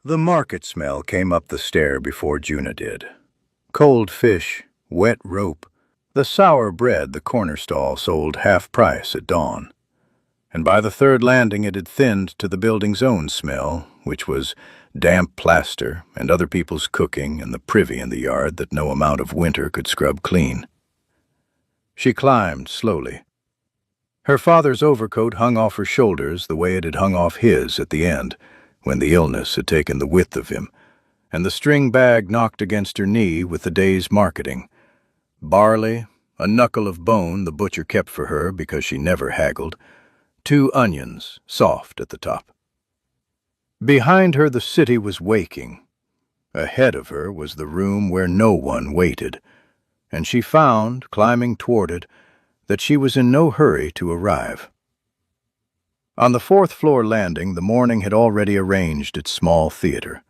The market smell came up the stair before Juna did. Cold fish, wet rope, the sour bread the corner stall sold half price at dawn. And by the third landing it had thinned to the building's own smell, which was damp plaster and other people's cooking and the privy in the yard that no amount of winter could scrub clean. She climbed slowly. Her father's overcoat hung off her shoulders the way it had hung off his at the end, when the illness had taken the width of him, and the string bag knocked against her knee with the day's marketing. Barley, a knuckle of bone the butcher kept for her because she never haggled, 2 onions, soft at the top. Behind her the city was waking. Ahead of her was the room where no one waited, and she found, climbing toward it, that she was in no hurry to arrive. On the 4th-floor landing, the morning had already arranged its small theater.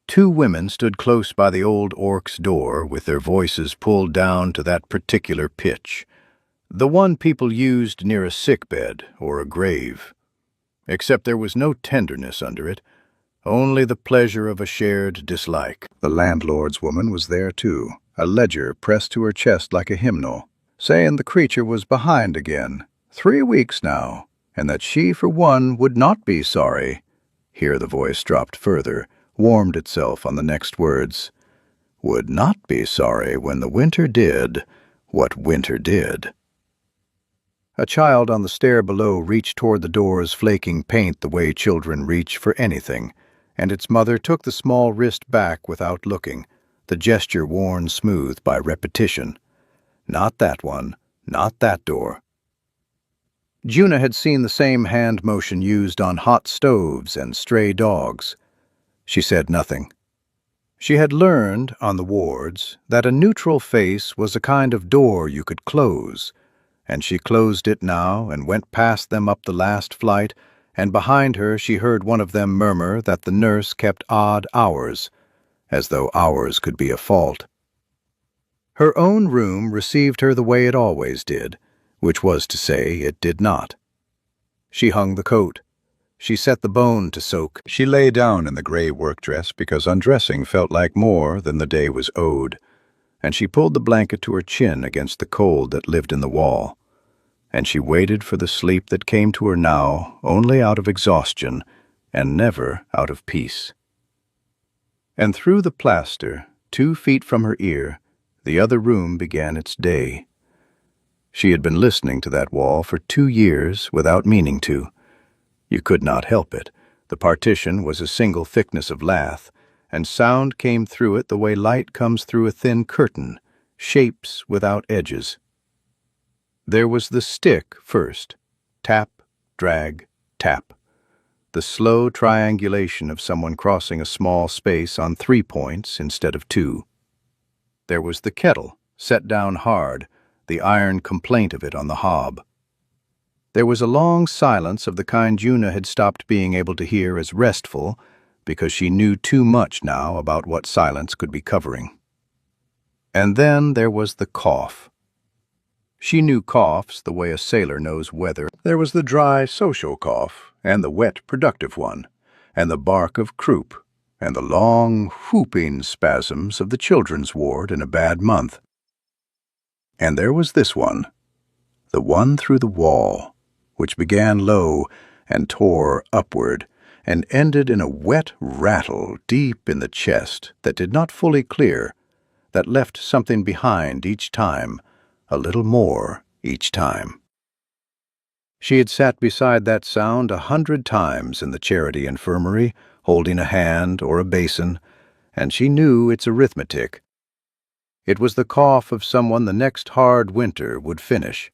2 women stood close by the old orc's door with their voices pulled down to that particular pitch, the one people used near a sickbed or a grave. Except there was no tenderness under it, only the pleasure of a shared dislike. The landlord's woman was there too, a ledger pressed to her chest like a hymnal, saying the creature was behind again, 3 weeks now, and that she, for one, would not be sorry. Here the voice dropped further, warmed itself on the next words. Would not be sorry when the winter did what winter did. A child on the stair below reached toward the door's flaking paint the way children reach for anything, and its mother took the small wrist back without looking, the gesture worn smooth by repetition. Not that one, not that door. Juna had seen the same hand motion used on hot stoves and stray dogs. She said nothing. She had learned, on the wards, that a neutral face was a kind of door you could close, and she closed it now and went past them up the last flight, and behind her she heard one of them murmur that the nurse kept odd hours, as though hours could be a fault. Her own room received her the way it always did, which was to say it did not. She hung the coat. She set the bone to soak. She lay down in the gray work dress because undressing felt like more than the day was owed, and she pulled the blanket to her chin against the cold that lived in the wall. And she waited for the sleep that came to her now only out of exhaustion and never out of peace. And through the plaster, 2 feet from her ear, the other room began its day. She had been listening to that wall for 2 years without meaning to. You could not help it. The partition was a single thickness of lath, and sound came through it the way light comes through a thin curtain, shapes without edges. There was the stick first, tap, drag, tap, the slow triangulation of someone crossing a small space on 3 points instead of 2. There was the kettle, set down hard, the iron complaint of it on the hob. There was a long silence of the kind Juna had stopped being able to hear as restful, because she knew too much now about what silence could be covering. And then there was the cough. She knew coughs the way a sailor knows weather. There was the dry social cough, and the wet productive one, and the bark of croup, and the long whooping spasms of the children's ward in a bad month. And there was this one, the one through the wall, which began low and tore upward, and ended in a wet rattle deep in the chest that did not fully clear, that left something behind each time, a little more each time. She had sat beside that sound 100 times in the charity infirmary, holding a hand or a basin, and she knew its arithmetic. It was the cough of someone the next hard winter would finish,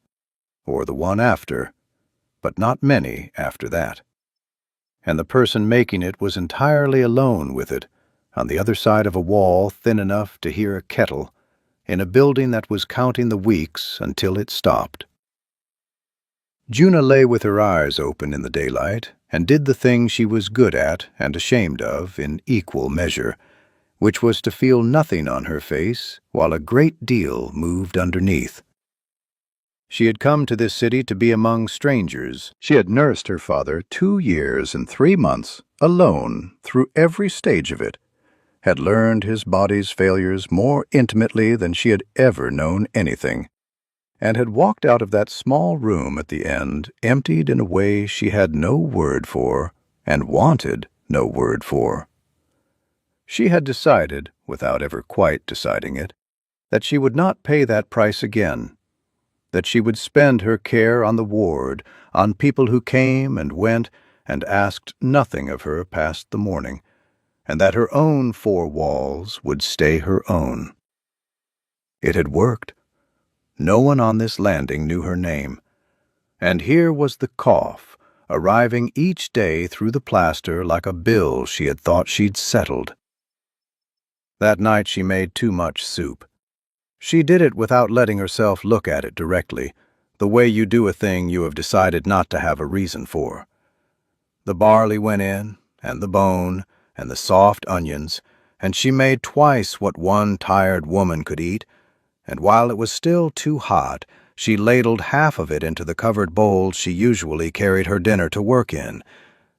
or the one after, but not many after that. And the person making it was entirely alone with it, on the other side of a wall thin enough to hear a kettle, in a building that was counting the weeks until it stopped. Juna lay with her eyes open in the daylight, and did the thing she was good at and ashamed of in equal measure, which was to feel nothing on her face while a great deal moved underneath. She had come to this city to be among strangers. She had nursed her father 2 years and 3 months, alone, through every stage of it, had learned his body's failures more intimately than she had ever known anything, and had walked out of that small room at the end, emptied in a way she had no word for, and wanted no word for. She had decided, without ever quite deciding it, that she would not pay that price again, that she would spend her care on the ward, on people who came and went and asked nothing of her past the morning, and that her own 4 walls would stay her own. It had worked. No one on this landing knew her name, and here was the cough, arriving each day through the plaster like a bill she had thought she'd settled. That night she made too much soup. She did it without letting herself look at it directly, the way you do a thing you have decided not to have a reason for. The barley went in, and the bone, and the soft onions, and she made twice what one tired woman could eat, and while it was still too hot, she ladled half of it into the covered bowl she usually carried her dinner to work in,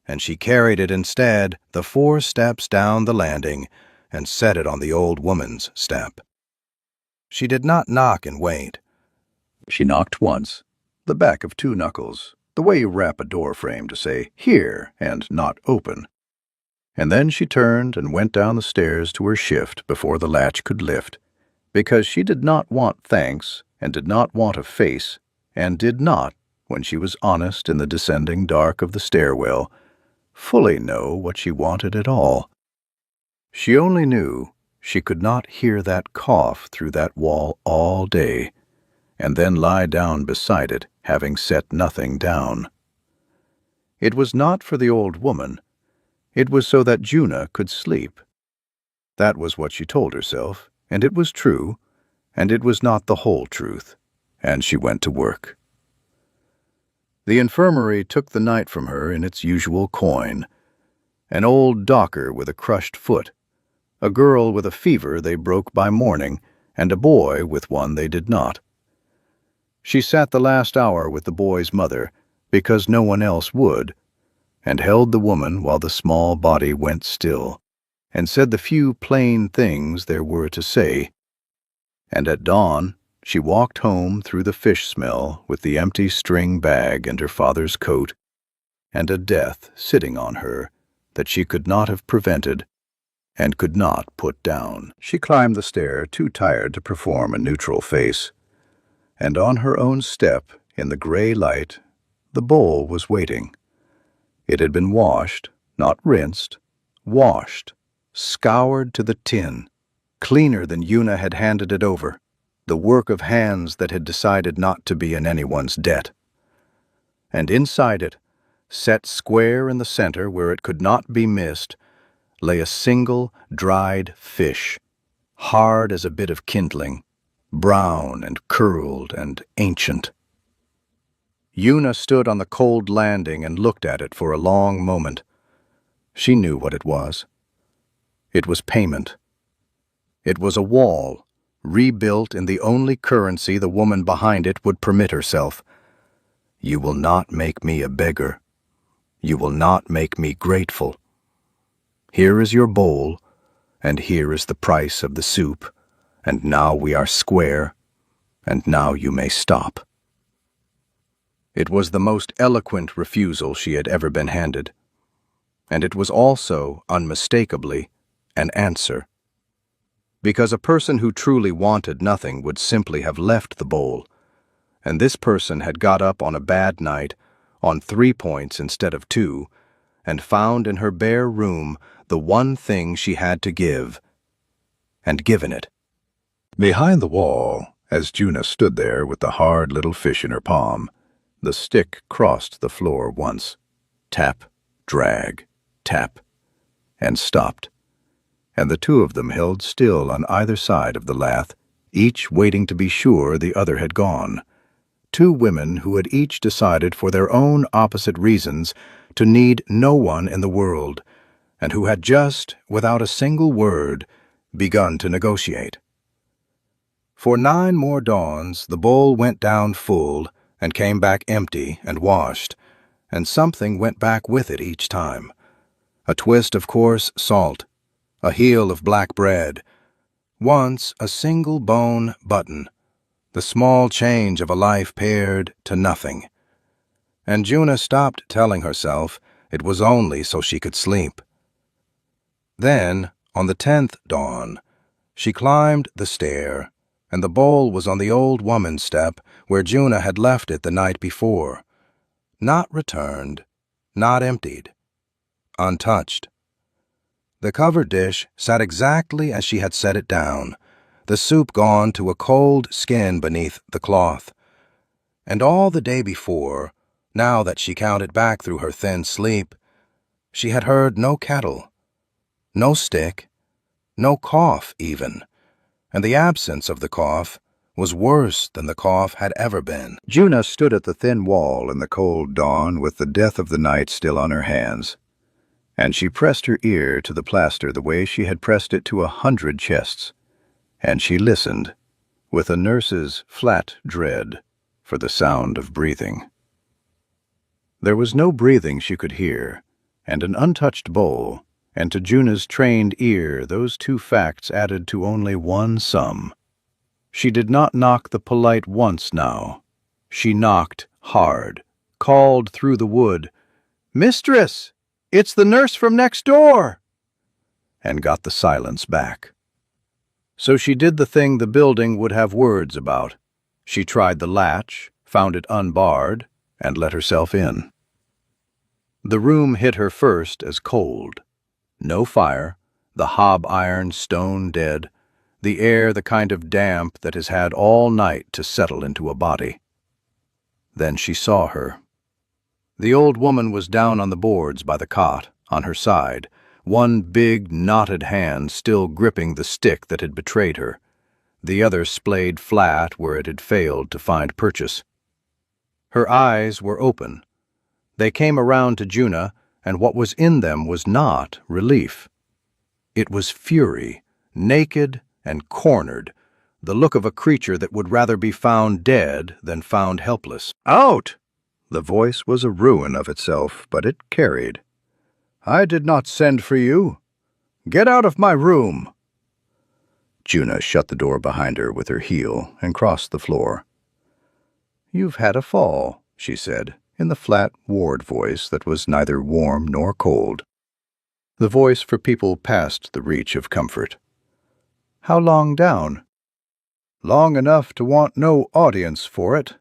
and she carried it instead the 4 steps down the landing and set it on the old woman's step. She did not knock and wait. She knocked once, the back of 2 knuckles, the way you rap a door frame to say, "Here," and not "Open." And then she turned and went down the stairs to her shift before the latch could lift, because she did not want thanks, and did not want a face, and did not, when she was honest in the descending dark of the stairwell, fully know what she wanted at all. She only knew she could not hear that cough through that wall all day, and then lie down beside it, having set nothing down. It was not for the old woman. It was so that Juna could sleep. That was what she told herself, and it was true, and it was not the whole truth, and she went to work. The infirmary took the night from her in its usual coin. An old docker with a crushed foot, a girl with a fever they broke by morning, and a boy with one they did not. She sat the last hour with the boy's mother, because no one else would, and held the woman while the small body went still, and said the few plain things there were to say. And at dawn she walked home through the fish smell with the empty string bag and her father's coat, and a death sitting on her that she could not have prevented and could not put down. She climbed the stair, too tired to perform a neutral face, and on her own step, in the gray light, the bowl was waiting. It had been washed, not rinsed, washed, scoured to the tin, cleaner than Una had handed it over, the work of hands that had decided not to be in anyone's debt. And inside it, set square in the center where it could not be missed, lay a single dried fish, hard as a bit of kindling, brown and curled and ancient. Una stood on the cold landing and looked at it for a long moment. She knew what it was. It was payment. It was a wall, rebuilt in the only currency the woman behind it would permit herself. You will not make me a beggar. You will not make me grateful. Here is your bowl, and here is the price of the soup, and now we are square, and now you may stop. It was the most eloquent refusal she had ever been handed, and it was also, unmistakably, an answer. Because a person who truly wanted nothing would simply have left the bowl, and this person had got up on a bad night, on 3 points instead of 2, and found in her bare room the one thing she had to give, and given it. Behind the wall, as Juna stood there with the hard little fish in her palm, the stick crossed the floor once, tap, drag, tap, and stopped, and the 2 of them held still on either side of the lath, each waiting to be sure the other had gone. 2 women who had each decided for their own opposite reasons to need no one in the world, and who had just, without a single word, begun to negotiate. For 9 more dawns, the bowl went down full and came back empty and washed, and something went back with it each time. A twist of coarse salt, a heel of black bread, once a single bone button, the small change of a life pared to nothing. And Juna stopped telling herself it was only so she could sleep. Then, on the 10th dawn, she climbed the stair, and the bowl was on the old woman's step where Juna had left it the night before. Not returned, not emptied, untouched. The covered dish sat exactly as she had set it down, the soup gone to a cold skin beneath the cloth. And all the day before, now that she counted back through her thin sleep, she had heard no kettle, no stick, no cough even, and the absence of the cough was worse than the cough had ever been. Juna stood at the thin wall in the cold dawn with the death of the night still on her hands, and she pressed her ear to the plaster the way she had pressed it to 100 chests, and she listened, with a nurse's flat dread, for the sound of breathing. There was no breathing she could hear, and an untouched bowl, and to Juna's trained ear those 2 facts added to only one sum. She did not knock the polite once now. She knocked hard, called through the wood, "Mistress, it's the nurse from next door," and got the silence back. So she did the thing the building would have words about. She tried the latch, found it unbarred, and let herself in. The room hit her first as cold. No fire, the hob iron stone dead, the air the kind of damp that has had all night to settle into a body. Then she saw her. The old woman was down on the boards by the cot, on her side, one big knotted hand still gripping the stick that had betrayed her, the other splayed flat where it had failed to find purchase. Her eyes were open. They came around to Juna, and what was in them was not relief. It was fury, naked and cornered, the look of a creature that would rather be found dead than found helpless. "Out!" The voice was a ruin of itself, but it carried. "I did not send for you. Get out of my room." Juna shut the door behind her with her heel and crossed the floor. "You've had a fall," she said, in the flat ward voice that was neither warm nor cold, the voice for people past the reach of comfort. "How long down?" "Long enough to want no audience for it."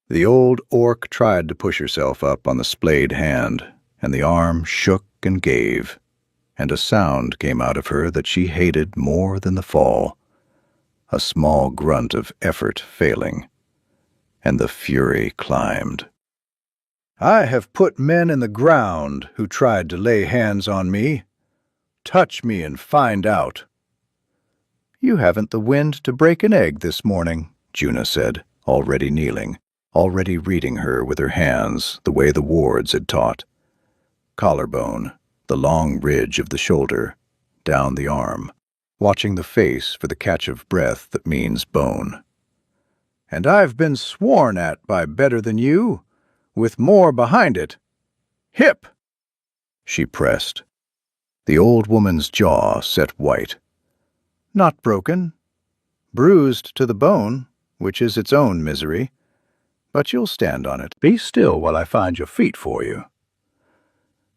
The old orc tried to push herself up on the splayed hand, and the arm shook and gave, and a sound came out of her that she hated more than the fall, a small grunt of effort failing, and the fury climbed. "I have put men in the ground who tried to lay hands on me. Touch me and find out." "You haven't the wind to break an egg this morning," Juna said, already kneeling, already reading her with her hands the way the wards had taught. Collarbone, the long ridge of the shoulder, down the arm, watching the face for the catch of breath that means bone. "And I've been sworn at by better than you, with more behind it. Hip!" She pressed. The old woman's jaw set white. "Not broken. Bruised to the bone, which is its own misery. But you'll stand on it. Be still while I find your feet for you."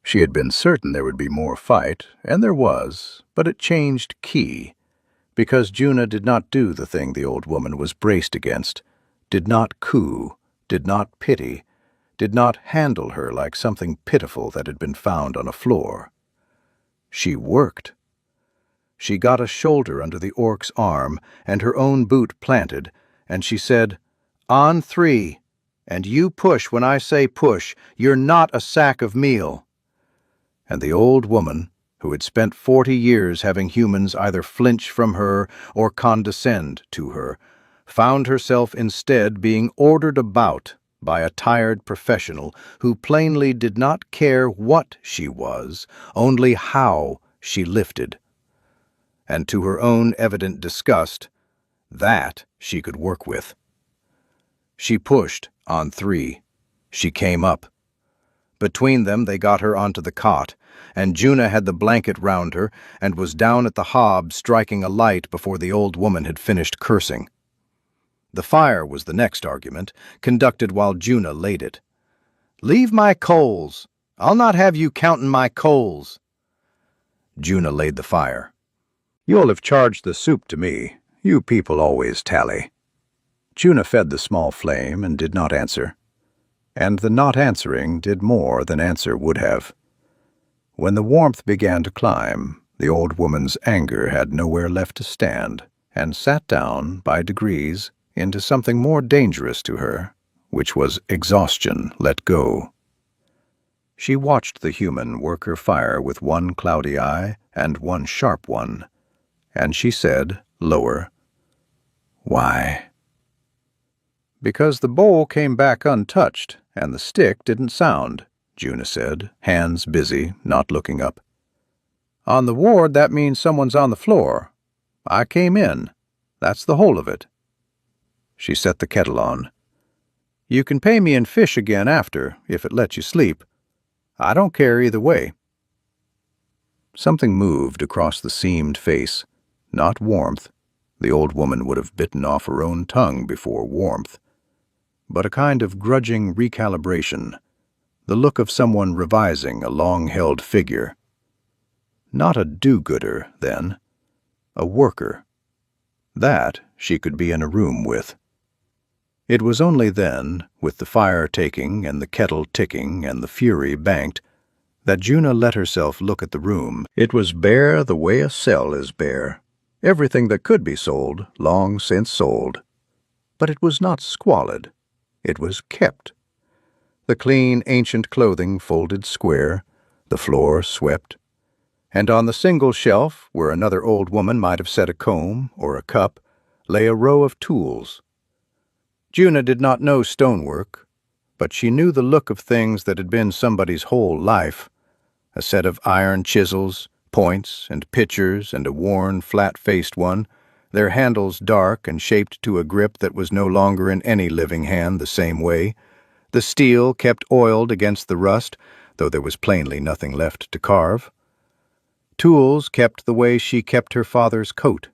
She had been certain there would be more fight, and there was, but it changed key, because Juna did not do the thing the old woman was braced against, did not coo, did not pity, did not handle her like something pitiful that had been found on a floor. She worked. She got a shoulder under the orc's arm and her own boot planted, and she said, "On 3, and you push when I say push. You're not a sack of meal." And the old woman, who had spent 40 years having humans either flinch from her or condescend to her, found herself instead being ordered about by a tired professional who plainly did not care what she was, only how she lifted. And to her own evident disgust, That she could work with. She pushed, on 3. She came up. Between them they got her onto the cot, and Juna had the blanket round her and was down at the hob striking a light before the old woman had finished cursing. The fire was the next argument, conducted while Juna laid it. "Leave my coals! I'll not have you counting my coals!" Juna laid the fire. "You'll have charged the soup to me. You people always tally." Juna fed the small flame and did not answer. And the not answering did more than answer would have. When the warmth began to climb, the old woman's anger had nowhere left to stand, and sat down, by degrees, into something more dangerous to her, which was exhaustion let go. She watched the human work her fire with one cloudy eye and one sharp one, and she said, lower, "Why?" "Because the bowl came back untouched, and the stick didn't sound," Juna said, hands busy, not looking up. "On the ward, that means someone's on the floor. I came in. That's the whole of it." She set the kettle on. "You can pay me in fish again after, if it lets you sleep. I don't care either way." Something moved across the seamed face, not warmth. The old woman would have bitten off her own tongue before warmth, but a kind of grudging recalibration, the look of someone revising a long-held figure. Not a do-gooder, then. A worker. That she could be in a room with. It was only then, with the fire taking and the kettle ticking and the fury banked, that Juna let herself look at the room. It was bare the way a cell is bare. Everything that could be sold, long since sold. But it was not squalid. It was kept. The clean, ancient clothing folded square, the floor swept, and on the single shelf, where another old woman might have set a comb or a cup, lay a row of tools. Juna did not know stonework, but she knew the look of things that had been somebody's whole life. A set of iron chisels, points and pitchers, and a worn, flat-faced one, their handles dark and shaped to a grip that was no longer in any living hand the same way. The steel kept oiled against the rust, though there was plainly nothing left to carve. Tools kept the way she kept her father's coat.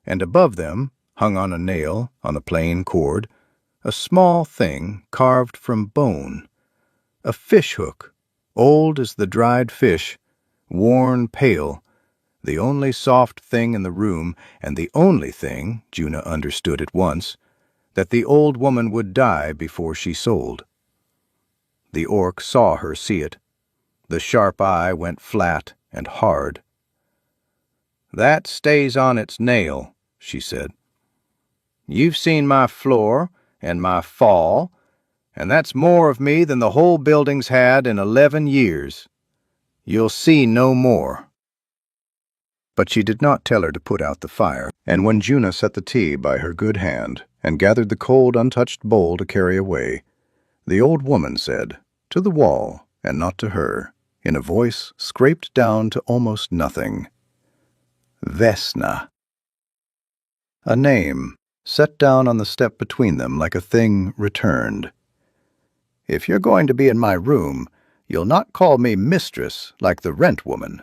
And above them, hung on a nail, on a plain cord, a small thing carved from bone. A fish-hook, old as the dried fish, worn pale, the only soft thing in the room, and the only thing, Juna understood at once, that the old woman would die before she sold. The orc saw her see it. The sharp eye went flat and hard. "That stays on its nail," she said. "You've seen my floor and my fall, and that's more of me than the whole building's had in 11 years. You'll see no more." But she did not tell her to put out the fire, and when Juna set the tea by her good hand and gathered the cold, untouched bowl to carry away, the old woman said, to the wall and not to her, in a voice scraped down to almost nothing, "Vesna." A name, set down on the step between them like a thing returned. "If you're going to be in my room, you'll not call me mistress like the rent woman."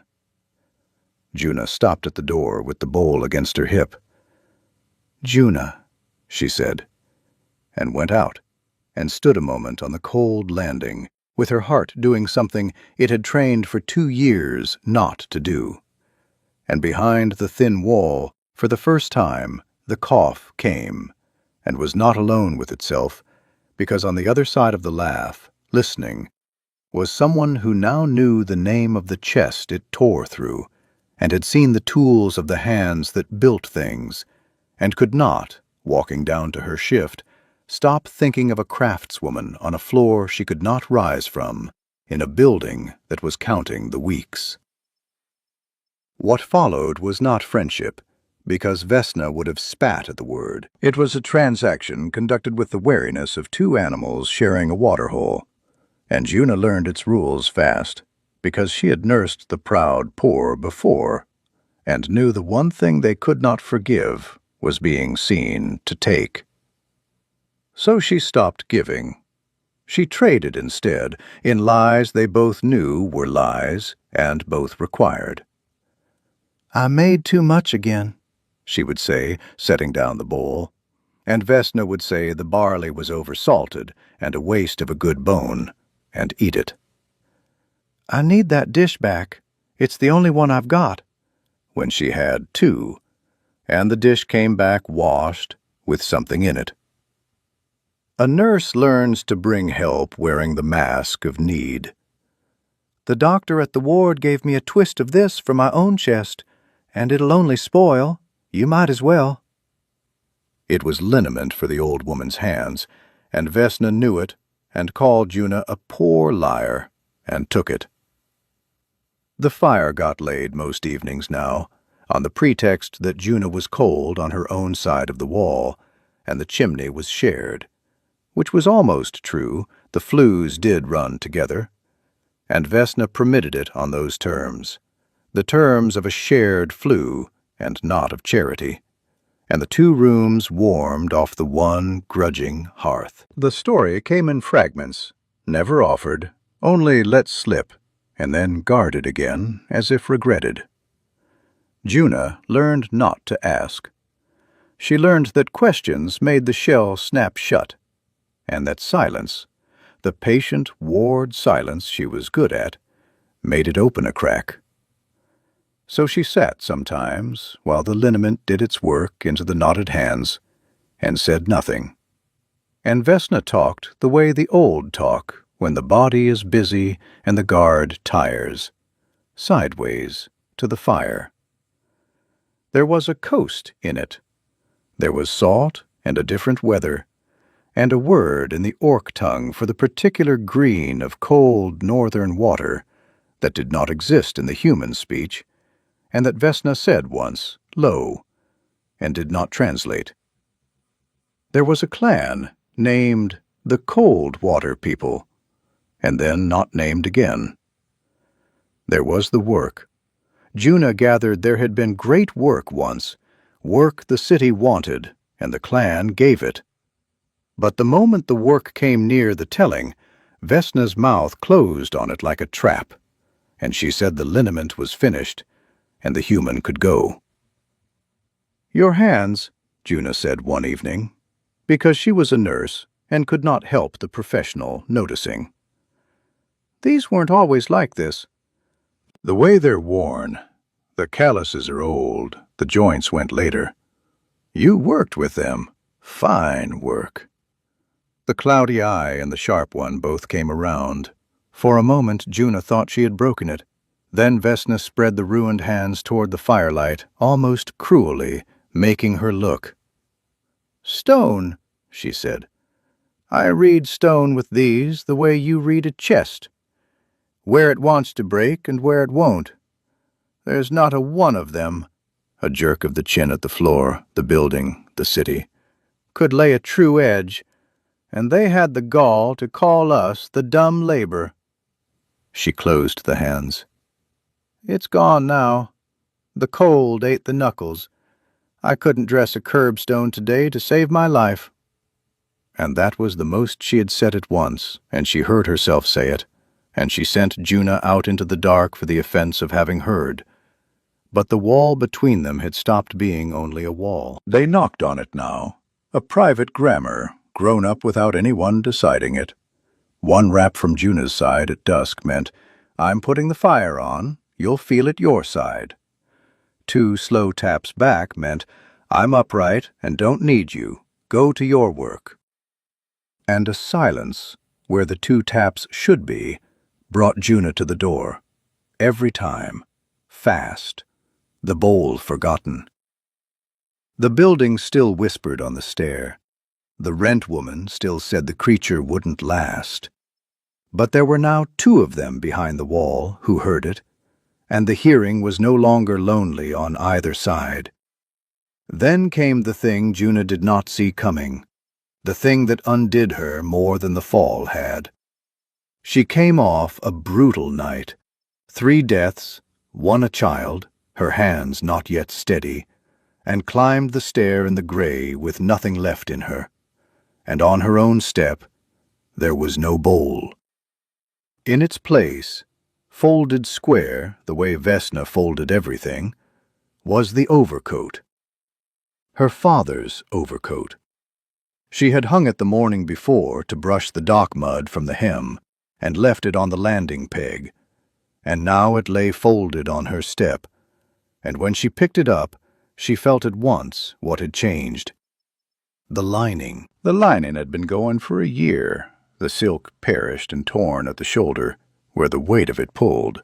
Juna stopped at the door with the bowl against her hip. "Juna," she said, and went out, and stood a moment on the cold landing, with her heart doing something it had trained for 2 years not to do. And behind the thin wall, for the first time, the cough came, and was not alone with itself, because on the other side of the laugh, listening, was someone who now knew the name of the chest it tore through, and had seen the tools of the hands that built things, and could not, walking down to her shift, stop thinking of a craftswoman on a floor she could not rise from, in a building that was counting the weeks. What followed was not friendship, because Vesna would have spat at the word. It was a transaction conducted with the wariness of 2 animals sharing a waterhole, and Juna learned its rules fast, because she had nursed the proud poor before, and knew the one thing they could not forgive was being seen to take. So she stopped giving. She traded instead in lies they both knew were lies and both required. "I made too much again," she would say, setting down the bowl, and Vesna would say the barley was oversalted and a waste of a good bone, and eat it. "I need that dish back. It's the only one I've got," when she had two, and the dish came back washed with something in it. A nurse learns to bring help wearing the mask of need. "The doctor at the ward gave me a twist of this for my own chest, and it'll only spoil. You might as well." It was liniment for the old woman's hands, and Vesna knew it and called Juna a poor liar and took it. The fire got laid most evenings now, on the pretext that Juna was cold on her own side of the wall, and the chimney was shared, which was almost true. The flues did run together, and Vesna permitted it on those terms, the terms of a shared flue and not of charity, and the two rooms warmed off the one grudging hearth. The story came in fragments, never offered, only let slip, and then guarded again as if regretted. Juna learned not to ask. She learned that questions made the shell snap shut, and that silence, the patient ward silence she was good at, made it open a crack. So she sat sometimes while the liniment did its work into the knotted hands, and said nothing. And Vesna talked the way the old talk when the body is busy and the guard tires, sideways to the fire. There was a coast in it. There was salt and a different weather, and a word in the orc tongue for the particular green of cold northern water that did not exist in the human speech, and that Vesna said once, low, and did not translate. There was a clan named the Cold Water People, and then not named again. There was the work. Juna gathered there had been great work once, work the city wanted, and the clan gave it. But the moment the work came near the telling, Vesna's mouth closed on it like a trap, and she said the liniment was finished, and the human could go. "Your hands," Juna said one evening, because she was a nurse and could not help the professional noticing. "These weren't always like this." "The way they're worn. The calluses are old, the joints went later. You worked with them. Fine work." The cloudy eye and the sharp one both came around. For a moment Juna thought she had broken it. Then Vesna spread the ruined hands toward the firelight, almost cruelly, making her look. "Stone," she said. "I read stone with these the way you read a chest. Where it wants to break and where it won't. There's not a one of them," a jerk of the chin at the floor, the building, the city, "could lay a true edge, and they had the gall to call us the dumb labor." She closed the hands. "It's gone now. The cold ate the knuckles. I couldn't dress a curbstone today to save my life." And that was the most she had said it once, and she heard herself say it, and she sent Juna out into the dark for the offense of having heard. But the wall between them had stopped being only a wall. They knocked on it now, a private grammar, grown up without anyone deciding it. One rap from Juna's side at dusk meant, "I'm putting the fire on, you'll feel it your side." Two slow taps back meant, "I'm upright and don't need you, go to your work." And a silence, where the two taps should be, brought Juna to the door. Every time. Fast. The bowl forgotten. The building still whispered on the stair. The rent woman still said the creature wouldn't last. But there were now two of them behind the wall who heard it, and the hearing was no longer lonely on either side. Then came the thing Juna did not see coming, the thing that undid her more than the fall had. She came off a brutal night. 3 deaths, 1 a child, her hands not yet steady, and climbed the stair in the gray with nothing left in her, and on her own step there was no bowl. In its place, folded square, the way Vesna folded everything, was the overcoat. Her father's overcoat. She had hung it the morning before to brush the dock mud from the hem, and left it on the landing peg, and now it lay folded on her step, and when she picked it up, she felt at once what had changed. The lining. The lining had been going for a year. The silk perished and torn at the shoulder, where the weight of it pulled.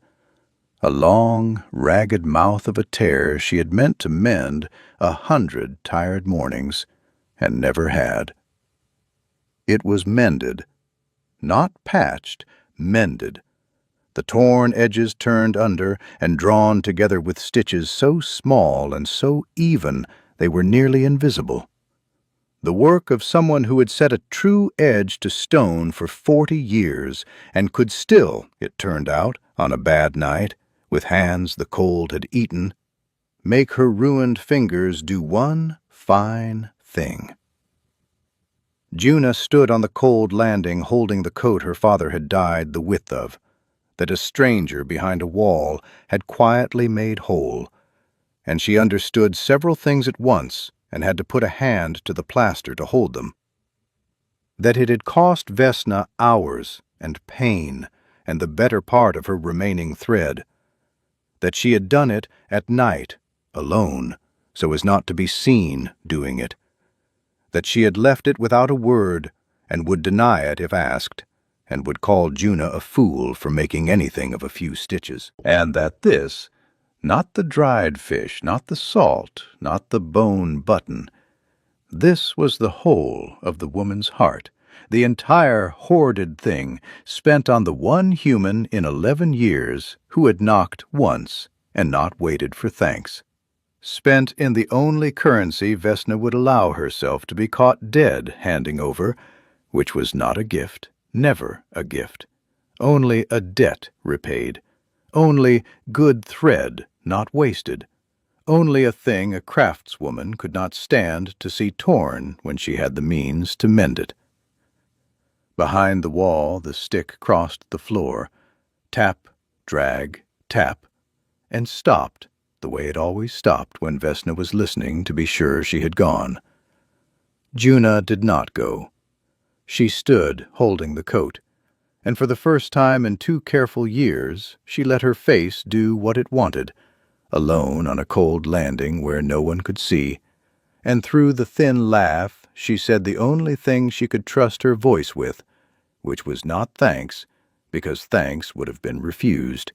A long, ragged mouth of a tear she had meant to mend 100 tired mornings, and never had. It was mended. Not patched, mended. The torn edges turned under and drawn together with stitches so small and so even they were nearly invisible. The work of someone who had set a true edge to stone for 40 years and could still, it turned out, on a bad night, with hands the cold had eaten, make her ruined fingers do one fine thing. Juna stood on the cold landing holding the coat her father had dyed the width of, that a stranger behind a wall had quietly made whole, and she understood several things at once and had to put a hand to the plaster to hold them. That it had cost Vesna hours and pain and the better part of her remaining thread. That she had done it at night, alone, so as not to be seen doing it. That she had left it without a word and would deny it if asked, and would call Juna a fool for making anything of a few stitches. And that this, not the dried fish, not the salt, not the bone button, this was the whole of the woman's heart, the entire hoarded thing spent on the one human in 11 years who had knocked once and not waited for thanks. Spent in the only currency Vesna would allow herself to be caught dead handing over, which was not a gift, never a gift, only a debt repaid, only good thread not wasted, only a thing a craftswoman could not stand to see torn when she had the means to mend it. Behind the wall the stick crossed the floor, tap, drag, tap, and stopped the way it always stopped when Vesna was listening to be sure she had gone. Juna did not go. She stood holding the coat, and for the first time in 2 careful years she let her face do what it wanted, alone on a cold landing where no one could see, and through the thin laugh she said the only thing she could trust her voice with, which was not thanks, because thanks would have been refused.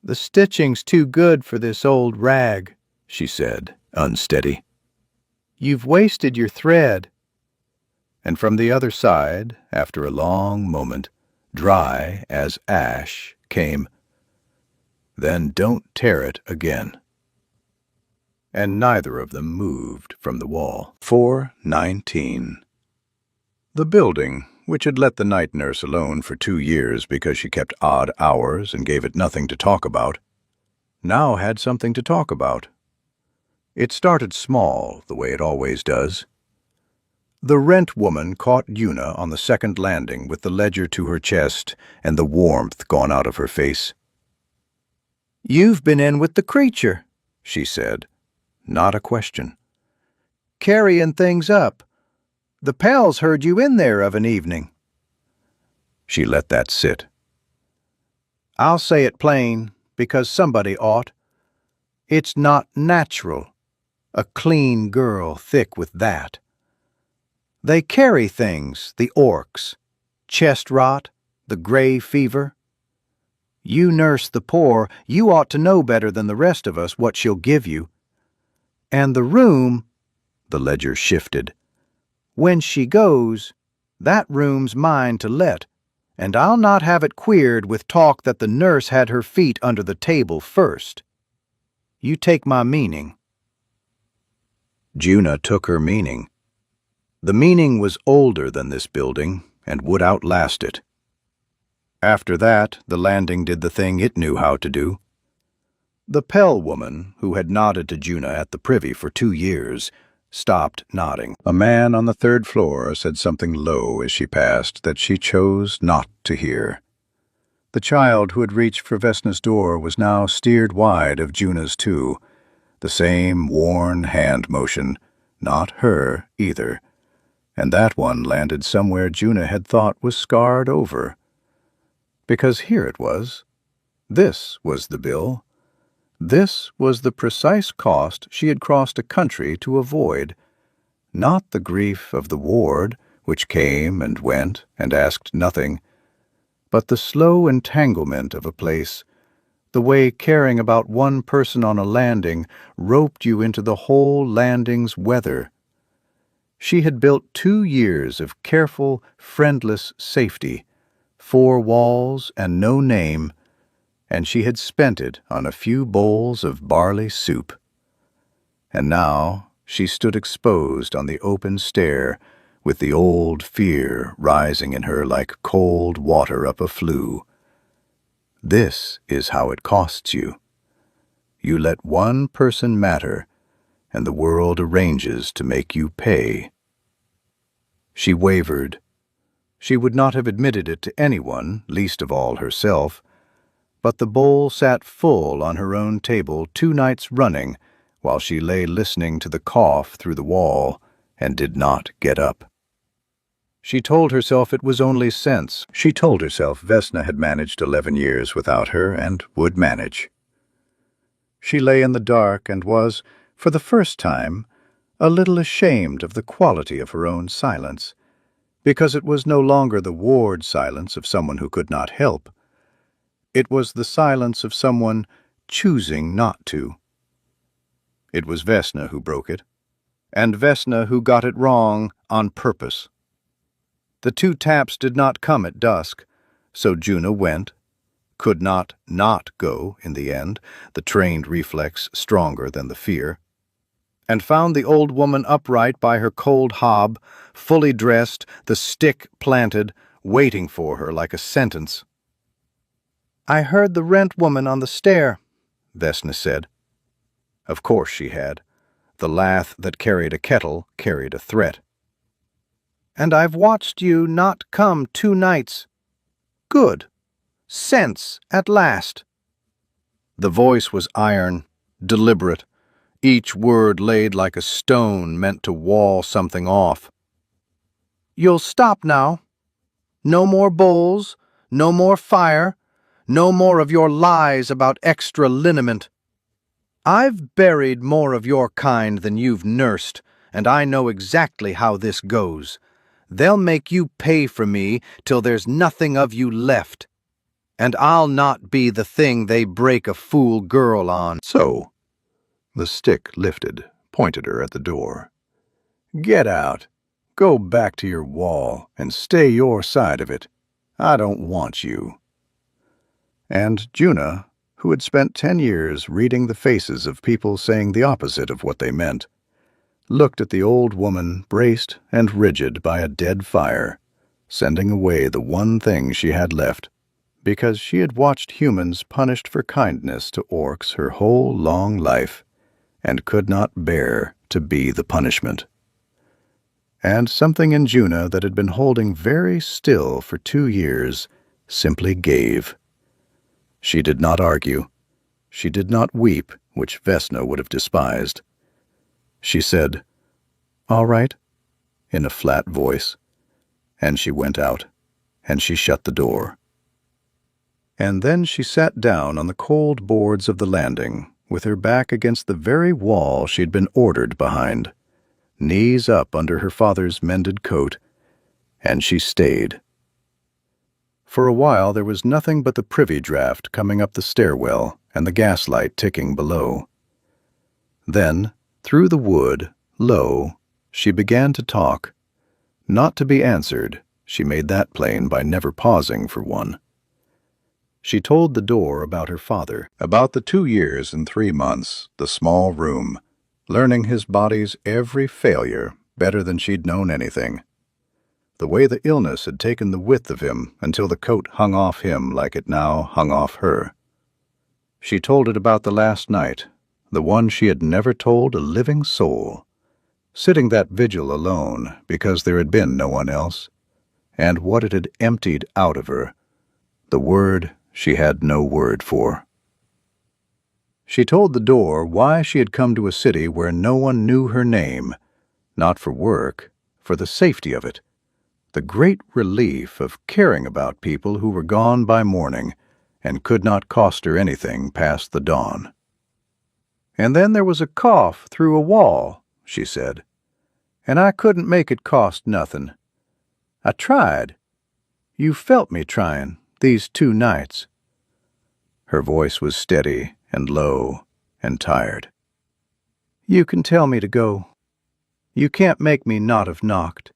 "The stitching's too good for this old rag," she said, unsteady. "You've wasted your thread." And from the other side, after a long moment, dry as ash, came, "Then don't tear it again." And neither of them moved from the wall. 4:19. The building, which had let the night nurse alone for 2 years because she kept odd hours and gave it nothing to talk about, now had something to talk about. It started small, the way it always does. The rent woman caught Una on the second landing with the ledger to her chest and the warmth gone out of her face. "You've been in with the creature," she said. Not a question. "Carrying things up. The pals heard you in there of an evening." She let that sit. "I'll say it plain, because somebody ought. It's not natural. A clean girl thick with that. They carry things, the orcs. Chest rot, the gray fever. You nurse the poor, you ought to know better than the rest of us what she'll give you. And the room," the ledger shifted, "when she goes, that room's mine to let, and I'll not have it queered with talk that the nurse had her feet under the table first. You take my meaning." Juna took her meaning. The meaning was older than this building and would outlast it. After that, the landing did the thing it knew how to do. The Pell woman, who had nodded to Juna at the privy for 2 years, stopped nodding. A man on the 3rd floor said something low as she passed that she chose not to hear. The child who had reached for Vesna's door was now steered wide of Juna's too. The same worn hand motion, not her either. And that one landed somewhere Juna had thought was scarred over. Because here it was. This was the bill. This was the precise cost she had crossed a country to avoid. Not the grief of the ward, which came and went and asked nothing, but the slow entanglement of a place, the way caring about one person on a landing roped you into the whole landing's weather. She had built 2 years of careful, friendless safety, 4 walls and no name, and she had spent it on a few bowls of barley soup. And now she stood exposed on the open stair, with the old fear rising in her like cold water up a flue. This is how it costs you. You let one person matter, and the world arranges to make you pay. She wavered. She would not have admitted it to anyone, least of all herself, but the bowl sat full on her own table 2 nights running, while she lay listening to the cough through the wall and did not get up. She told herself it was only sense. She told herself Vesna had managed 11 years without her and would manage. She lay in the dark and was, for the first time, a little ashamed of the quality of her own silence, because it was no longer the ward silence of someone who could not help. It was the silence of someone choosing not to. It was Vesna who broke it, and Vesna who got it wrong on purpose. The 2 taps did not come at dusk, so Juna went, could not go in the end, the trained reflex stronger than the fear, and found the old woman upright by her cold hob, fully dressed, the stick planted, waiting for her like a sentence. "I heard the rent woman on the stair," Vesna said. Of course she had. The lath that carried a kettle carried a threat. "And I've watched you not come 2 nights. Good. Sense at last." The voice was iron, deliberate, each word laid like a stone meant to wall something off. "You'll stop now. No more bowls, no more fire, no more of your lies about extra liniment. I've buried more of your kind than you've nursed, and I know exactly how this goes. They'll make you pay for me till there's nothing of you left. and I'll not be the thing they break a fool girl on." So, the stick lifted, pointed her at the door. "Get out. Go back to your wall and stay your side of it. I don't want you." And Juna, who had spent 10 years reading the faces of people saying the opposite of what they meant, looked at the old woman braced and rigid by a dead fire, sending away the one thing she had left, because she had watched humans punished for kindness to orcs her whole long life, and could not bear to be the punishment. And something in Juna that had been holding very still for 2 years simply gave. She did not argue. She did not weep, which Vesna would have despised. She said, "All right," in a flat voice, and she went out, and she shut the door. And then she sat down on the cold boards of the landing, with her back against the very wall she'd been ordered behind, knees up under her father's mended coat, and she stayed. For a while there was nothing but the privy draft coming up the stairwell and the gaslight ticking below. Then, through the wood, low, she began to talk. Not to be answered, she made that plain by never pausing for one. She told the door about her father, about the 2 years and 3 months, the small room, learning his body's every failure better than she'd known anything. The way the illness had taken the width of him until the coat hung off him like it now hung off her. She told it about the last night, the one she had never told a living soul, sitting that vigil alone because there had been no one else, and what it had emptied out of her, the word she had no word for. She told the door why she had come to a city where no one knew her name, not for work, for the safety of it, the great relief of caring about people who were gone by morning and could not cost her anything past the dawn. "And then there was a cough through a wall," she said, "and I couldn't make it cost nothing. I tried. You felt me trying these 2 nights. Her voice was steady and low and tired. "You can tell me to go. You can't make me not have knocked."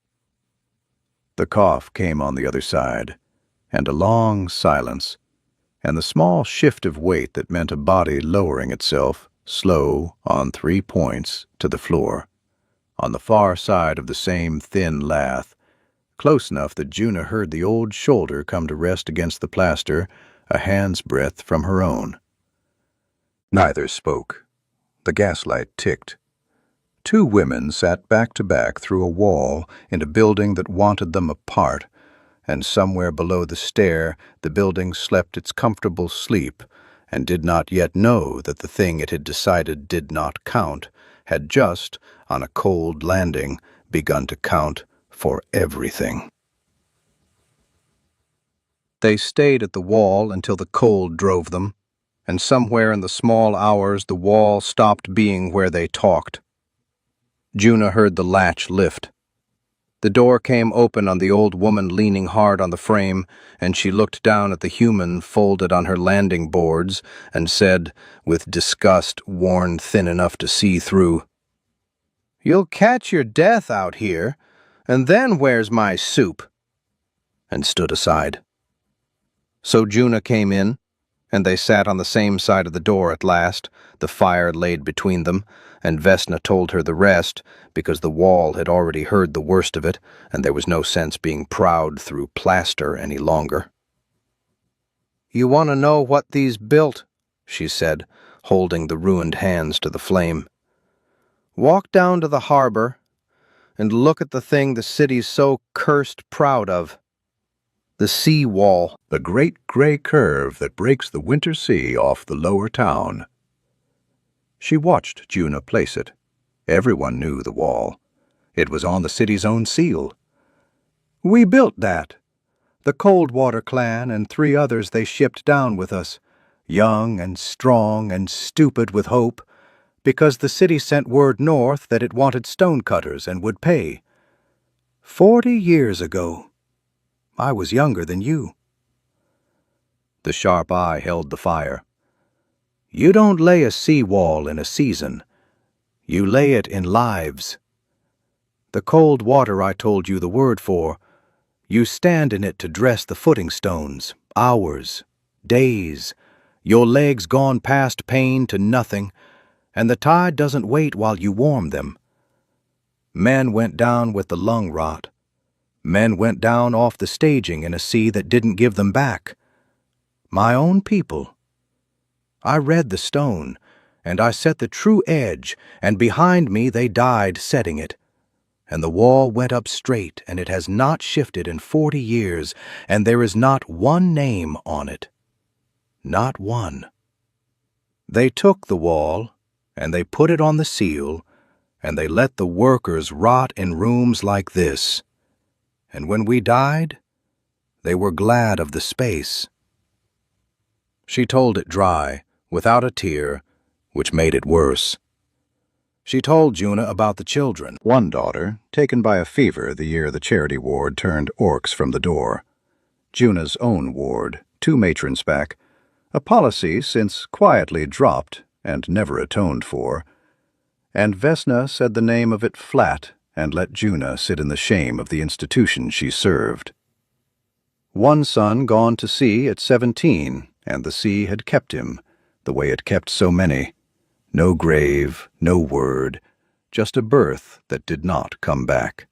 The cough came on the other side, and a long silence, and the small shift of weight that meant a body lowering itself, slow, on 3 points, to the floor, on the far side of the same thin lath, close enough that Juna heard the old shoulder come to rest against the plaster, a hand's breadth from her own. Neither spoke. The gaslight ticked. 2 women sat back to back through a wall in a building that wanted them apart, and somewhere below the stair the building slept its comfortable sleep and did not yet know that the thing it had decided did not count had just, on a cold landing, begun to count for everything. They stayed at the wall until the cold drove them, and somewhere in the small hours the wall stopped being where they talked. Juna heard the latch lift. The door came open on the old woman leaning hard on the frame, and she looked down at the human folded on her landing boards and said, with disgust worn thin enough to see through, "You'll catch your death out here, and then where's my soup?" and stood aside. So Juna came in, and they sat on the same side of the door at last, the fire laid between them, and Vesna told her the rest, because the wall had already heard the worst of it, and there was no sense being proud through plaster any longer. "You want to know what these built?" she said, holding the ruined hands to the flame. "Walk down to the harbor, and look at the thing the city's so cursed proud of. The sea wall, the great gray curve that breaks the winter sea off the lower town." She watched Juna place it. Everyone knew the wall. It was on the city's own seal. "We built that. The Coldwater clan and 3 others they shipped down with us, young and strong and stupid with hope, because the city sent word north that it wanted stonecutters and would pay. 40 years ago. I was younger than you." The sharp eye held the fire. "You don't lay a sea-wall in a season. You lay it in lives. The cold water I told you the word for, you stand in it to dress the footing stones, hours, days, your legs gone past pain to nothing, and the tide doesn't wait while you warm them. Men went down with the lung rot. Men went down off the staging in a sea that didn't give them back. My own people. I read the stone, and I set the true edge, and behind me they died setting it. And the wall went up straight, and it has not shifted in 40 years, and there is not one name on it. Not one. They took the wall, and they put it on the seal, and they let the workers rot in rooms like this. And when we died, they were glad of the space." She told it dry, without a tear, which made it worse. She told Juna about the children. One daughter, taken by a fever the year the charity ward turned orcs from the door. Juna's own ward, 2 matrons back, a policy since quietly dropped and never atoned for. And Vesna said the name of it flat and let Juna sit in the shame of the institution she served. One son gone to sea at 17, and the sea had kept him, the way it kept so many. No grave, no word, just a birth that did not come back.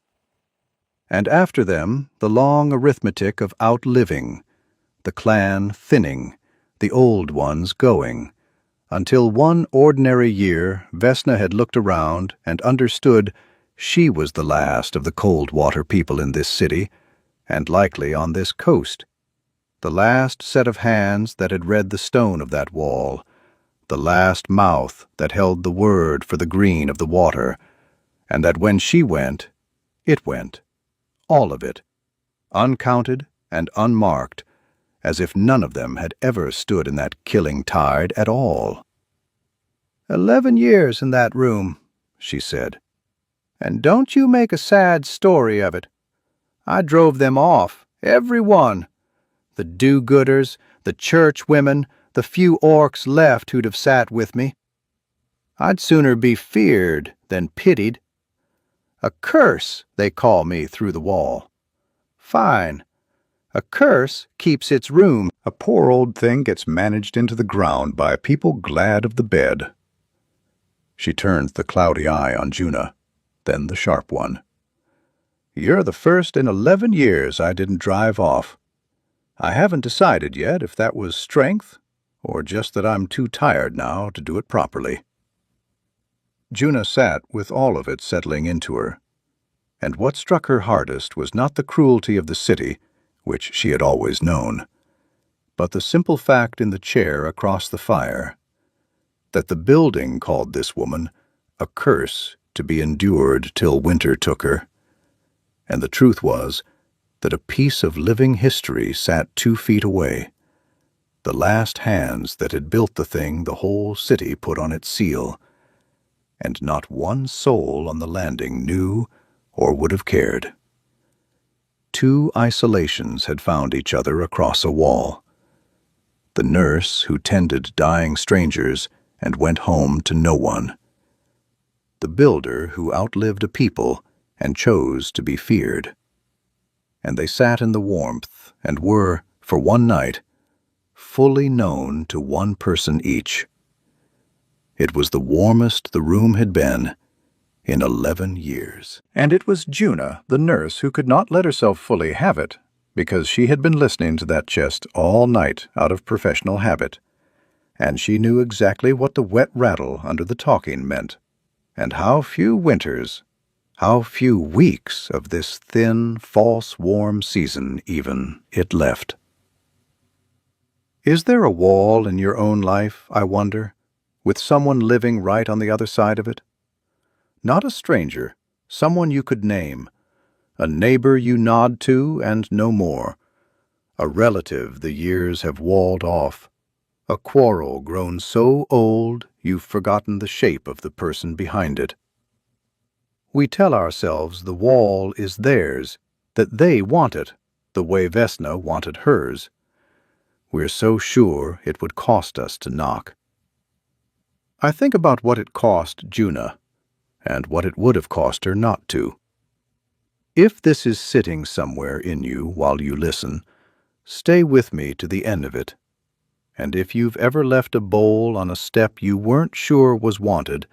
And after them, the long arithmetic of outliving, the clan thinning, the old ones going, until one ordinary year Vesna had looked around and understood she was the last of the cold water people in this city, and likely on this coast, the last set of hands that had read the stone of that wall, the last mouth that held the word for the green of the water, and that when she went, it went, all of it, uncounted and unmarked, as if none of them had ever stood in that killing tide at all. 11 years in that room," she said, "and don't you make a sad story of it. I drove them off, every one. The do-gooders, the church women, the few orcs left who'd have sat with me. I'd sooner be feared than pitied. A curse, they call me through the wall. Fine. A curse keeps its room. A poor old thing gets managed into the ground by people glad of the bed." She turned the cloudy eye on Juna, then the sharp one. "You're the first in 11 years I didn't drive off. I haven't decided yet if that was strength or just that I'm too tired now to do it properly." Juna sat with all of it settling into her, and what struck her hardest was not the cruelty of the city, which she had always known, but the simple fact in the chair across the fire, that the building called this woman a curse to be endured till winter took her, and the truth was that a piece of living history sat 2 feet away, the last hands that had built the thing the whole city put on its seal, and not one soul on the landing knew or would have cared. 2 isolations had found each other across a wall. The nurse who tended dying strangers and went home to no one. The builder who outlived a people and chose to be feared. And they sat in the warmth and were, for one night, fully known to one person each. It was the warmest the room had been in 11 years. And it was Juna, the nurse, who could not let herself fully have it, because she had been listening to that chest all night out of professional habit, and she knew exactly what the wet rattle under the talking meant, and how few winters, how few weeks of this thin, false warm season even it left. Is there a wall in your own life, I wonder, with someone living right on the other side of it? Not a stranger, someone you could name, a neighbor you nod to and no more, a relative the years have walled off, a quarrel grown so old you've forgotten the shape of the person behind it. We tell ourselves the wall is theirs, that they want it, the way Vesna wanted hers. We're so sure it would cost us to knock. I think about what it cost Juna, and what it would have cost her not to. If this is sitting somewhere in you while you listen, stay with me to the end of it. And if you've ever left a bowl on a step you weren't sure was wanted,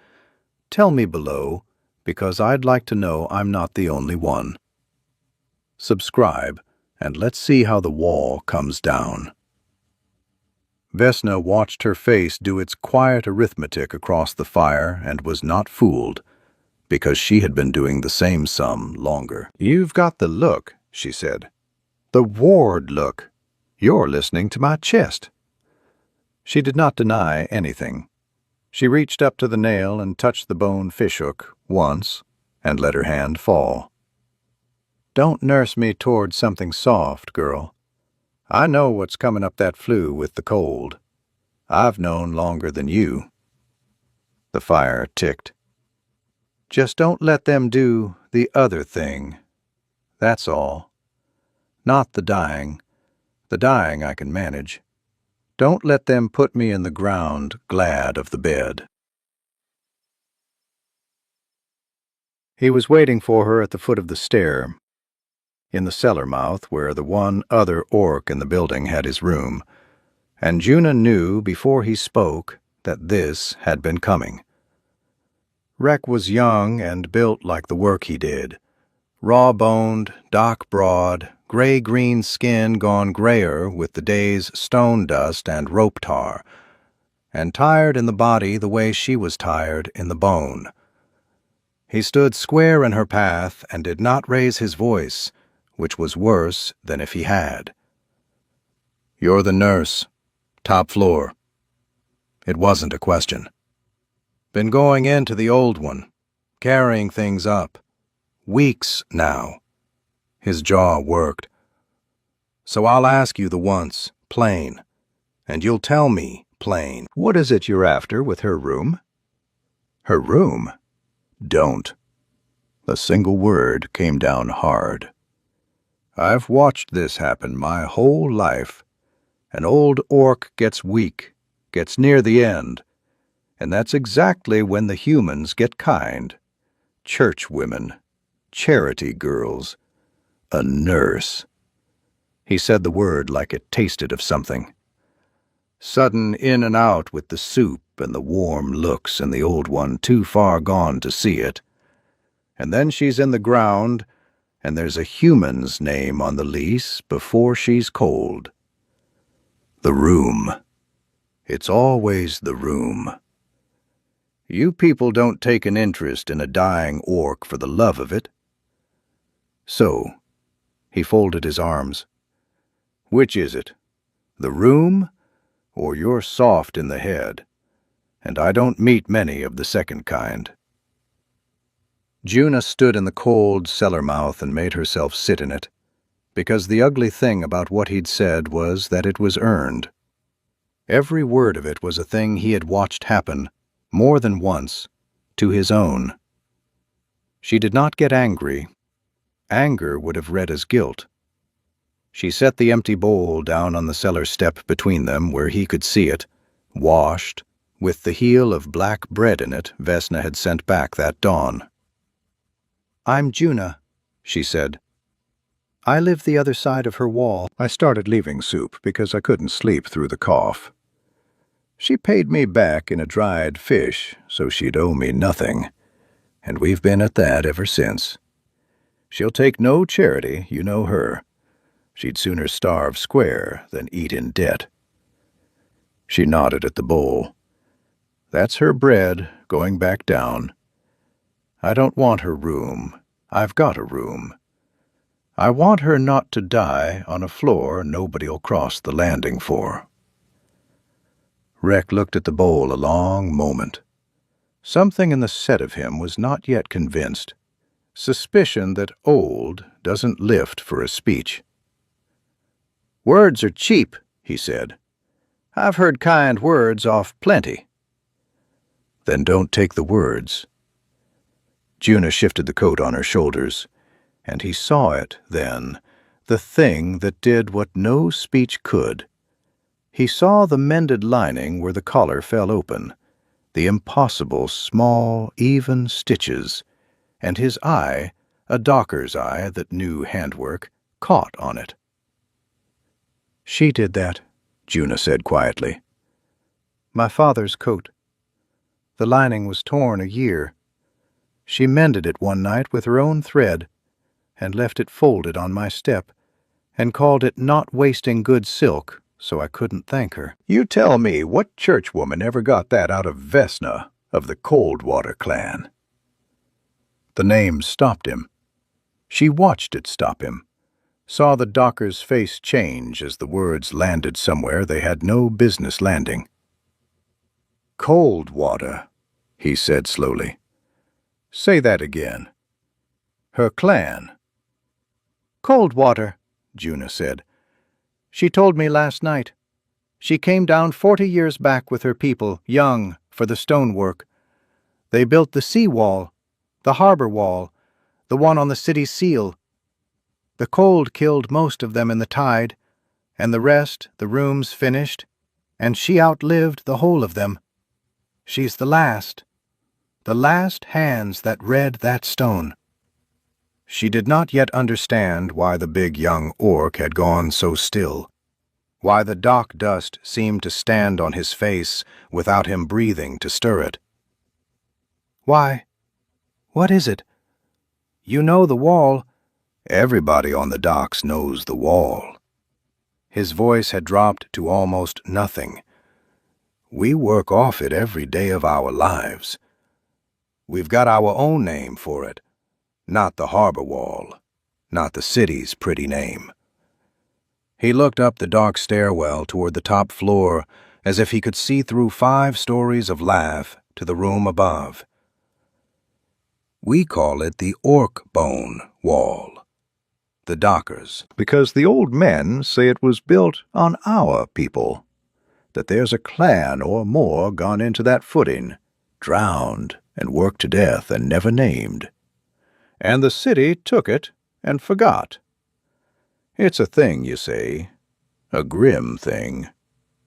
tell me below, because I'd like to know I'm not the only one. Subscribe, and let's see how the wall comes down. Vesna watched her face do its quiet arithmetic across the fire and was not fooled, because she had been doing the same sum longer. "You've got the look," she said. "The Ward look. You're listening to my chest." She did not deny anything. She reached up to the nail and touched the bone fishhook once and let her hand fall. "Don't nurse me toward something soft, girl. I know what's coming up that flue with the cold. I've known longer than you." The fire ticked. "Just don't let them do the other thing. That's all. Not the dying. The dying I can manage. Don't let them put me in the ground glad of the bed." He was waiting for her at the foot of the stair, in the cellar mouth where the one other orc in the building had his room, and Juna knew before he spoke that this had been coming. Rek was young and built like the work he did, raw-boned, dock-broad, gray-green skin gone grayer with the day's stone dust and rope tar, and tired in the body the way she was tired in the bone. He stood square in her path and did not raise his voice, which was worse than if he had. "You're the nurse. Top floor." It wasn't a question. "Been going into the old one, carrying things up. Weeks now." His jaw worked. "So I'll ask you the once, plain, and you'll tell me, plain. What is it you're after with her room?" "Her room? Don't." The single word came down hard. "I've watched this happen my whole life. An old orc gets weak, gets near the end, and that's exactly when the humans get kind. Church women, charity girls, a nurse." He said the word like it tasted of something. "Sudden in and out with the soup and the warm looks and the old one too far gone to see it. And then she's in the ground, and there's a human's name on the lease before she's cold. The room. It's always the room. You people don't take an interest in a dying orc for the love of it. So," he folded his arms, "which is it? The room, or you're soft in the head? And I don't meet many of the second kind." Juna stood in the cold cellar mouth and made herself sit in it, because the ugly thing about what he'd said was that it was earned. Every word of it was a thing he had watched happen, more than once, to his own. She did not get angry. Anger would have read as guilt. She set the empty bowl down on the cellar step between them where he could see it, washed, with the heel of black bread in it Vesna had sent back that dawn. "I'm Juna," she said. "I live the other side of her wall." I started leaving soup because I couldn't sleep through the cough. She paid me back in a dried fish, so she'd owe me nothing, and we've been at that ever since. She'll take no charity, you know her. She'd sooner starve square than eat in debt. She nodded at the bowl. "That's her bread going back down. I don't want her room. I've got a room. I want her not to die on a floor nobody'll cross the landing for." Rek looked at the bowl a long moment. Something in the set of him was not yet convinced. Suspicion that old doesn't lift for a speech. "Words are cheap," he said. "I've heard kind words off plenty." "Then don't take the words." Juna shifted the coat on her shoulders, and he saw it then, the thing that did what no speech could. He saw the mended lining where the collar fell open, the impossible small, even stitches, and his eye, a docker's eye that knew handwork, caught on it. "She did that," Juna said quietly. "My father's coat. The lining was torn a year. She mended it one night with her own thread, and left it folded on my step, and called it not wasting good silk, so I couldn't thank her." You tell me what churchwoman ever got that out of Vesna of the Coldwater clan? The name stopped him. She watched it stop him, saw the docker's face change as the words landed somewhere they had no business landing. "Coldwater," he said slowly. "Say that again. Her clan." "Coldwater," Juna said. "She told me last night. She came down 40 years back with her people, young, for the stonework. They built the sea wall, the harbor wall, the one on the city seal. The cold killed most of them in the tide, and the rest the rooms finished, and she outlived the whole of them. She's the last hands that read that stone." She did not yet understand why the big young orc had gone so still, why the dock dust seemed to stand on his face without him breathing to stir it. "Why? What is it? You know the wall." "Everybody on the docks knows the wall." His voice had dropped to almost nothing. "We work off it every day of our lives. We've got our own name for it, not the harbor wall, not the city's pretty name." He looked up the dark stairwell toward the top floor as if he could see through 5 stories of lath to the room above. "We call it the Orc Bone Wall, the dockers, because the old men say it was built on our people, that there's a clan or more gone into that footing, drowned and worked to death and never named. And the city took it and forgot. It's a thing, you say, a grim thing,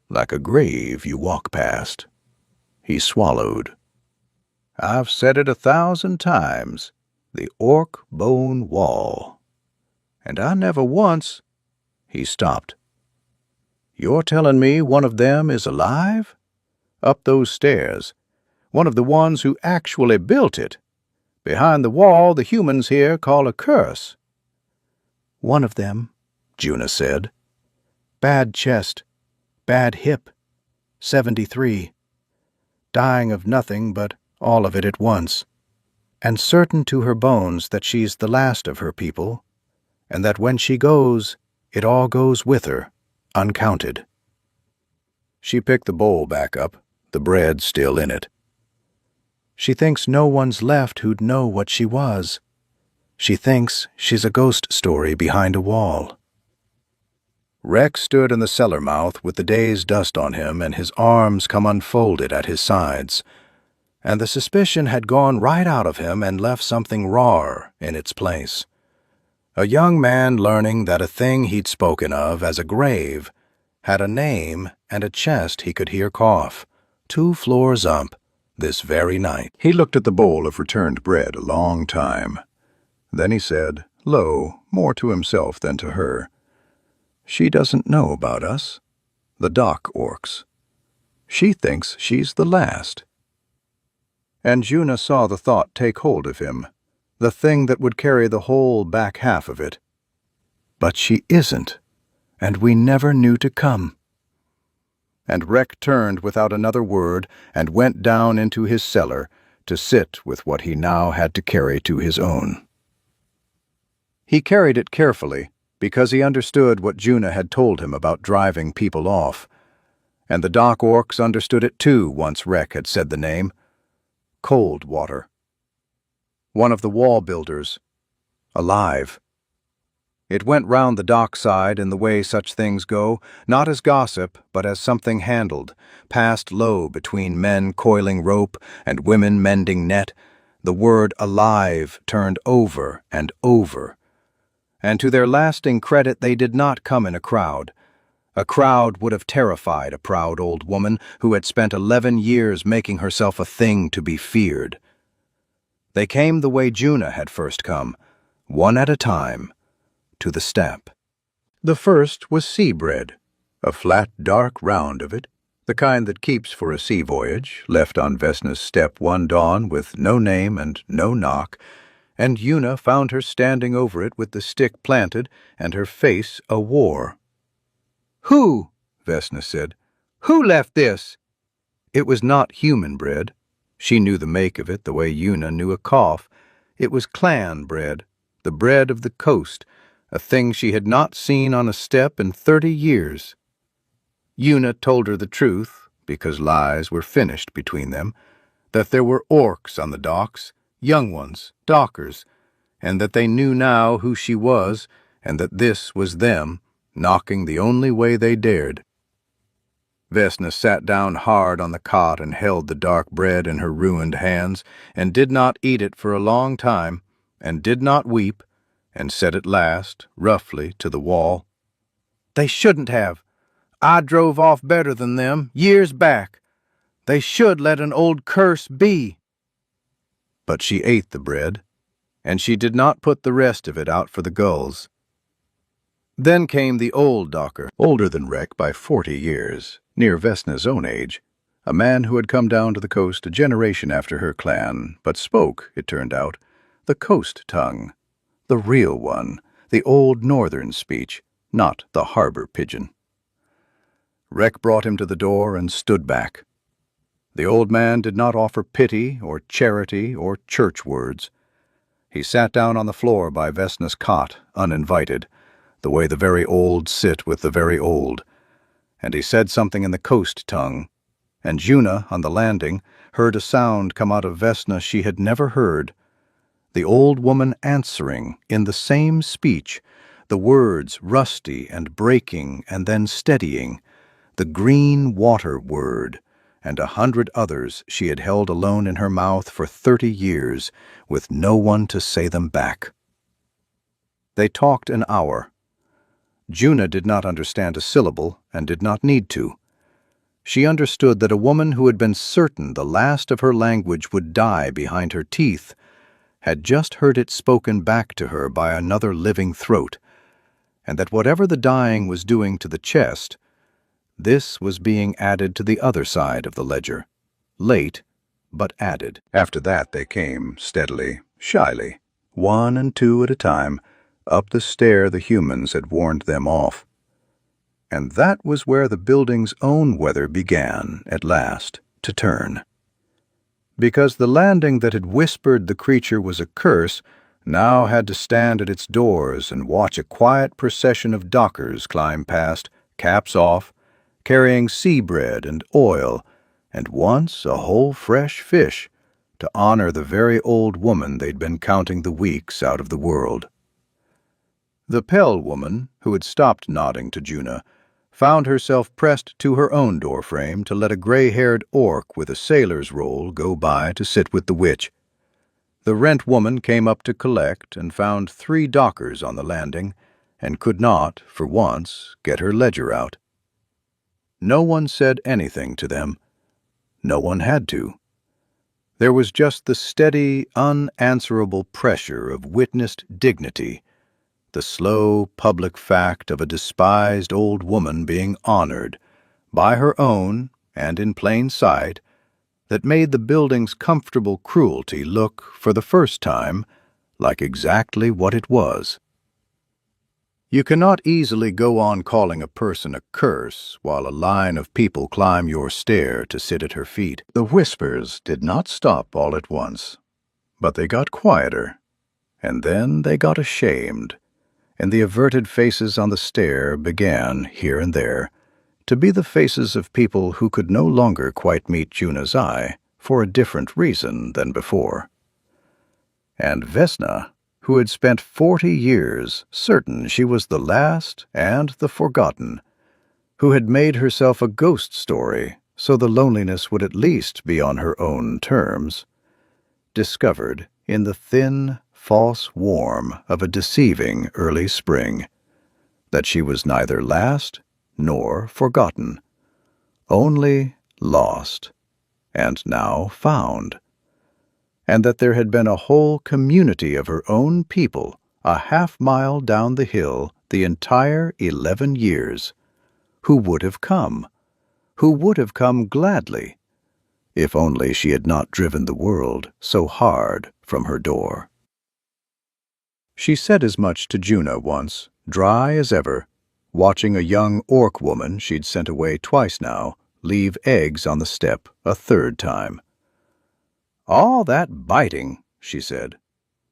like a grave you walk past." He swallowed. "I've said it 1,000 times, the Orc Bone Wall. And I never once—" He stopped. "You're telling me one of them is alive? Up those stairs, one of the ones who actually built it, behind the wall the humans here call a curse." "One of them," Juna said. "Bad chest, bad hip, 73. Dying of nothing but all of it at once, and certain to her bones that she's the last of her people, and that when she goes, it all goes with her, uncounted." She picked the bowl back up, the bread still in it. "She thinks no one's left who'd know what she was. She thinks she's a ghost story behind a wall." Rex stood in the cellar mouth with the day's dust on him and his arms come unfolded at his sides, and the suspicion had gone right out of him and left something raw in its place. A young man learning that a thing he'd spoken of as a grave had a name and a chest he could hear cough, 2 floors up, this very night. He looked at the bowl of returned bread a long time. Then he said, low, more to himself than to her, "She doesn't know about us, the dock orcs. She thinks she's the last." And Juna saw the thought take hold of him, the thing that would carry the whole back half of it. "But she isn't, and we never knew to come." And Rek turned without another word and went down into his cellar to sit with what he now had to carry to his own. He carried it carefully, because he understood what Juna had told him about driving people off, and the dock orcs understood it too once Rek had said the name. Coldwater. One of the wall builders. Alive. It went round the dockside in the way such things go, not as gossip, but as something handled, passed low between men coiling rope and women mending net, the word alive turned over and over. And to their lasting credit they did not come in a crowd. A crowd would have terrified a proud old woman who had spent 11 years making herself a thing to be feared. They came the way Juna had first come, one at a time, to the step. The first was sea bread, a flat, dark round of it, the kind that keeps for a sea voyage, left on Vesna's step one dawn with no name and no knock, and Una found her standing over it with the stick planted and her face a-war. "Who?" Vesna said. "Who left this?" It was not human bread. She knew the make of it the way Una knew a cough. It was clan bread, the bread of the coast, a thing she had not seen on a step in 30 years. Una told her the truth, because lies were finished between them, that there were orcs on the docks, young ones, dockers, and that they knew now who she was, and that this was them, knocking the only way they dared. Vesna sat down hard on the cot and held the dark bread in her ruined hands, and did not eat it for a long time, and did not weep, and said at last, roughly, to the wall, "They shouldn't have. I drove off better than them, years back. They should let an old curse be." But she ate the bread, and she did not put the rest of it out for the gulls. Then came the old docker, older than Rek by 40 years, near Vesna's own age, a man who had come down to the coast a generation after her clan, but spoke, it turned out, the coast tongue, the real one, the old northern speech, not the harbor pidgin. Rek brought him to the door and stood back. The old man did not offer pity or charity or church words. He sat down on the floor by Vesna's cot, uninvited, the way the very old sit with the very old, and he said something in the coast tongue, and Juna, on the landing, heard a sound come out of Vesna she had never heard, the old woman answering in the same speech, the words rusty and breaking and then steadying, the green water word, and 100 others she had held alone in her mouth for 30 years, with no one to say them back. They talked an hour. Juna did not understand a syllable, and did not need to. She understood that a woman who had been certain the last of her language would die behind her teeth had just heard it spoken back to her by another living throat, and that whatever the dying was doing to the chest, this was being added to the other side of the ledger. Late, but added. After that they came, steadily, shyly, 1 and 2 at a time, up the stair the humans had warned them off. And that was where the building's own weather began, at last, to turn. Because the landing that had whispered the creature was a curse now had to stand at its doors and watch a quiet procession of dockers climb past, caps off, carrying sea bread and oil, and once a whole fresh fish, to honor the very old woman they'd been counting the weeks out of the world. The Pell woman, who had stopped nodding to Juna, found herself pressed to her own doorframe to let a gray-haired orc with a sailor's roll go by to sit with the witch. The rent woman came up to collect and found 3 dockers on the landing, and could not, for once, get her ledger out. No one said anything to them. No one had to. There was just the steady, unanswerable pressure of witnessed dignity, the slow public fact of a despised old woman being honored, by her own and in plain sight, that made the building's comfortable cruelty look, for the first time, like exactly what it was. You cannot easily go on calling a person a curse while a line of people climb your stair to sit at her feet. The whispers did not stop all at once, but they got quieter, and then they got ashamed, and the averted faces on the stair began, here and there, to be the faces of people who could no longer quite meet Juna's eye for a different reason than before. And Vesna, who had spent 40 years certain she was the last and the forgotten, who had made herself a ghost story so the loneliness would at least be on her own terms, discovered in the thin, false warm of a deceiving early spring that she was neither last nor forgotten, only lost, and now found, and that there had been a whole community of her own people a half-mile down the hill the entire 11 years, who would have come gladly, if only she had not driven the world so hard from her door. She said as much to Juna once, dry as ever, watching a young orc woman she'd sent away twice now leave eggs on the step a third time. "All that biting," she said.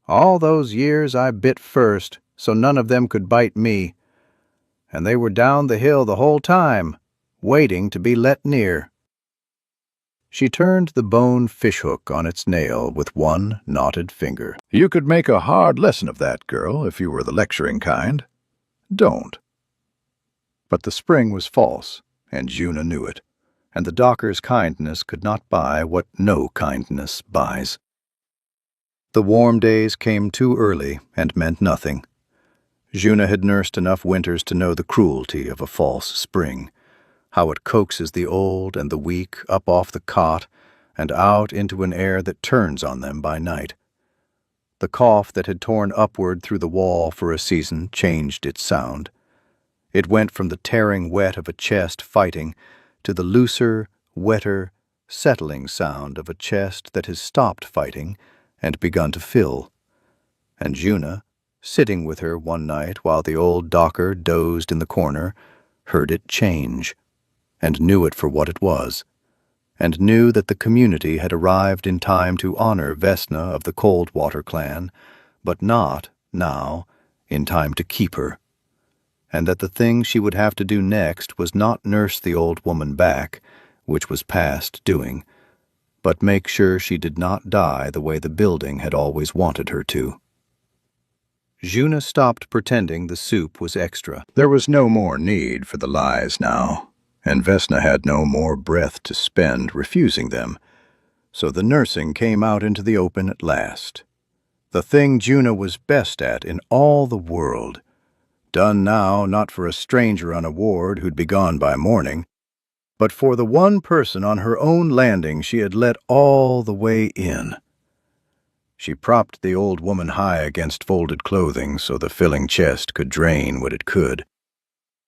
"All those years I bit first, so none of them could bite me. And they were down the hill the whole time, waiting to be let near." She turned the bone fishhook on its nail with one knotted finger. "You could make a hard lesson of that, girl, if you were the lecturing kind. Don't." But the spring was false, and Juna knew it, and the docker's kindness could not buy what no kindness buys. The warm days came too early and meant nothing. Juna had nursed enough winters to know the cruelty of a false spring, how it coaxes the old and the weak up off the cot and out into an air that turns on them by night. The cough that had torn upward through the wall for a season changed its sound. It went from the tearing wet of a chest fighting to the looser, wetter, settling sound of a chest that has stopped fighting and begun to fill. And Juna, sitting with her one night while the old docker dozed in the corner, heard it change, and knew it for what it was, and knew that the community had arrived in time to honor Vesna of the Coldwater clan, but not, now, in time to keep her, and that the thing she would have to do next was not nurse the old woman back, which was past doing, but make sure she did not die the way the building had always wanted her to. Juna stopped pretending the soup was extra. There was no more need for the lies now, and Vesna had no more breath to spend refusing them, so the nursing came out into the open at last. The thing Juna was best at in all the world, done now not for a stranger on a ward who'd be gone by morning, but for the one person on her own landing she had let all the way in. She propped the old woman high against folded clothing so the filling chest could drain what it could.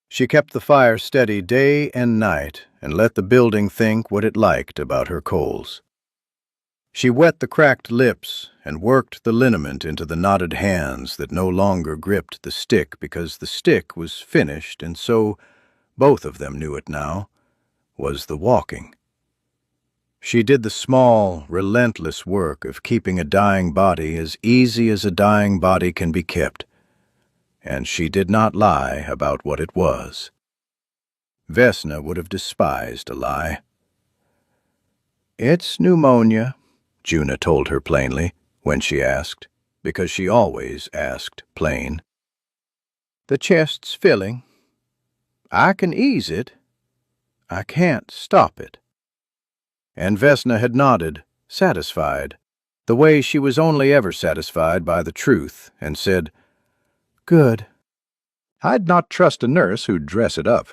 She kept the fire steady day and night and let the building think what it liked about her coals. She wet the cracked lips and worked the liniment into the knotted hands that no longer gripped the stick because the stick was finished, and so, both of them knew it now, was the walking. She did the small, relentless work of keeping a dying body as easy as a dying body can be kept, and she did not lie about what it was. Vesna would have despised a lie. "It's pneumonia," Juna told her plainly when she asked, because she always asked plain. "The chest's filling. I can ease it. I can't stop it." And Vesna had nodded, satisfied, the way she was only ever satisfied by the truth, and said, "Good." "I'd not trust a nurse who'd dress it up."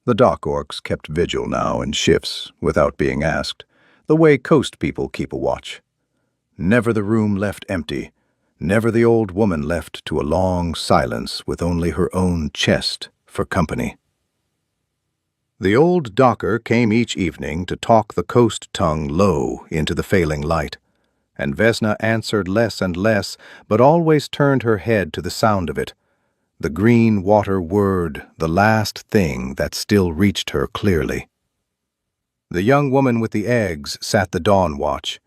The dock orcs kept vigil now in shifts, without being asked, the way coast people keep a watch. Never the room left empty, never the old woman left to a long silence with only her own chest for company. The old docker came each evening to talk the coast tongue low into the failing light, and Vesna answered less and less, but always turned her head to the sound of it, the green water word, the last thing that still reached her clearly. The young woman with the eggs sat the dawn watch.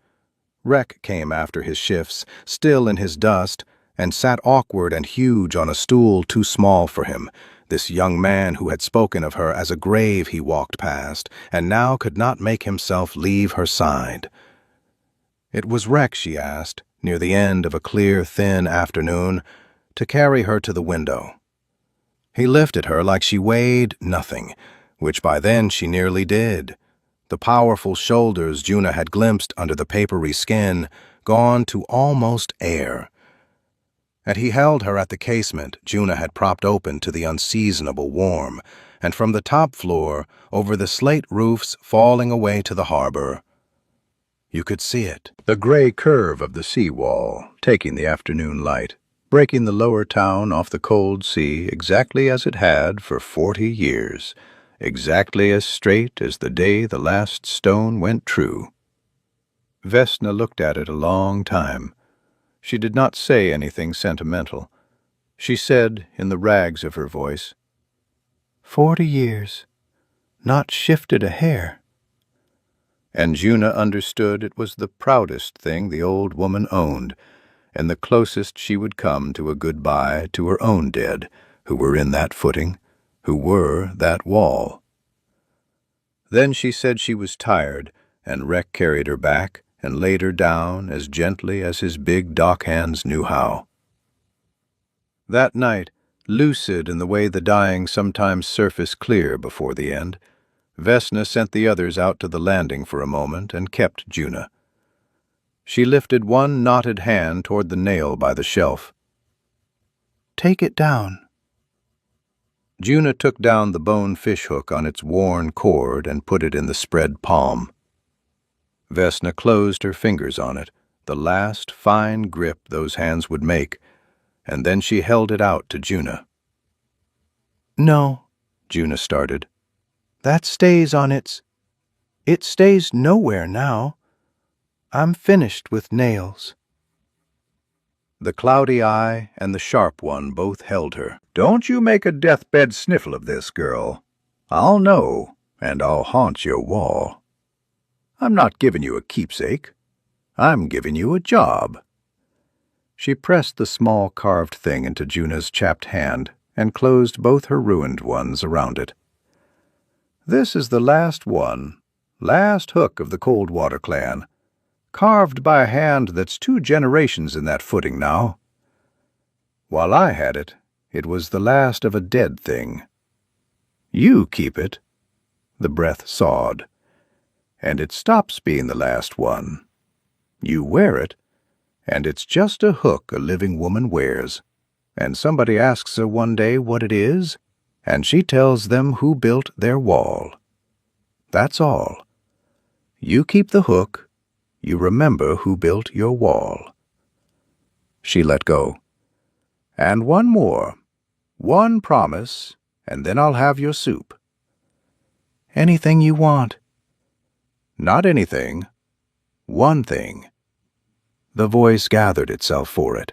Rek came after his shifts, still in his dust, and sat awkward and huge on a stool too small for him, this young man who had spoken of her as a grave he walked past, and now could not make himself leave her side. It was Rek, she asked, near the end of a clear, thin afternoon, to carry her to the window. He lifted her like she weighed nothing, which by then she nearly did. The powerful shoulders Juna had glimpsed under the papery skin gone to almost air. And he held her at the casement Juna had propped open to the unseasonable warm, and from the top floor, over the slate roofs falling away to the harbor, you could see it. The gray curve of the seawall, taking the afternoon light, breaking the lower town off the cold sea exactly as it had for 40 years, exactly as straight as the day the last stone went true. Vesna looked at it a long time. She did not say anything sentimental. She said, in the rags of her voice, 40 years, not shifted a hair. And Juna understood it was the proudest thing the old woman owned, and the closest she would come to a goodbye to her own dead, who were in that footing, who were that wall. Then she said she was tired, and Rec carried her back and laid her down as gently as his big dock hands knew how. That night, lucid in the way the dying sometimes surface clear before the end, Vesna sent the others out to the landing for a moment and kept Juna. She lifted one knotted hand toward the nail by the shelf. "Take it down." Juna took down the bone fishhook on its worn cord and put it in the spread palm. Vesna closed her fingers on it, the last fine grip those hands would make, and then she held it out to Juna. "No," Juna started. "That stays on its... It stays nowhere now. I'm finished with nails." The cloudy eye and the sharp one both held her. "Don't you make a deathbed sniffle of this, girl. I'll know, and I'll haunt your wall. I'm not giving you a keepsake. I'm giving you a job." She pressed the small carved thing into Juna's chapped hand and closed both her ruined ones around it. "This is the last one, last hook of the Coldwater clan, carved by a hand that's 2 generations in that footing now. While I had it, it was the last of a dead thing. You keep it," the breath sawed, "and it stops being the last one. You wear it, and it's just a hook a living woman wears, and somebody asks her one day what it is, and she tells them who built their wall. That's all. You keep the hook, you remember who built your wall." She let go. "And one more, one promise, and then I'll have your soup." "Anything you want." "Not anything. One thing." The voice gathered itself for it.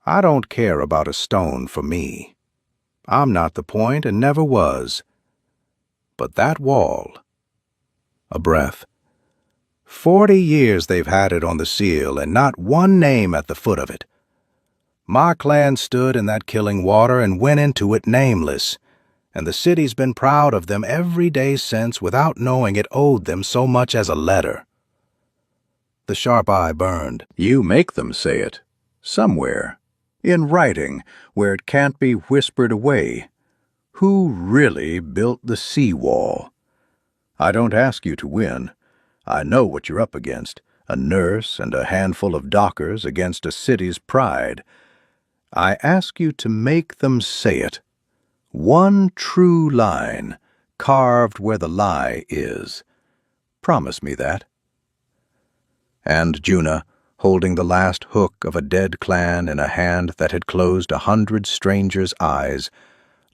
"I don't care about a stone for me. I'm not the point and never was. But that wall..." A breath. 40 years they've had it on the seal, and not one name at the foot of it. My clan stood in that killing water and went into it nameless, and the city's been proud of them every day since without knowing it owed them so much as a letter. The sharp eye burned. "You make them say it. Somewhere. In writing, where it can't be whispered away. Who really built the seawall? I don't ask you to win. I know what you're up against, a nurse and a handful of dockers against a city's pride. I ask you to make them say it. One true line, carved where the lie is. Promise me that." And Juna, holding the last hook of a dead clan in a hand that had closed 100 strangers' eyes,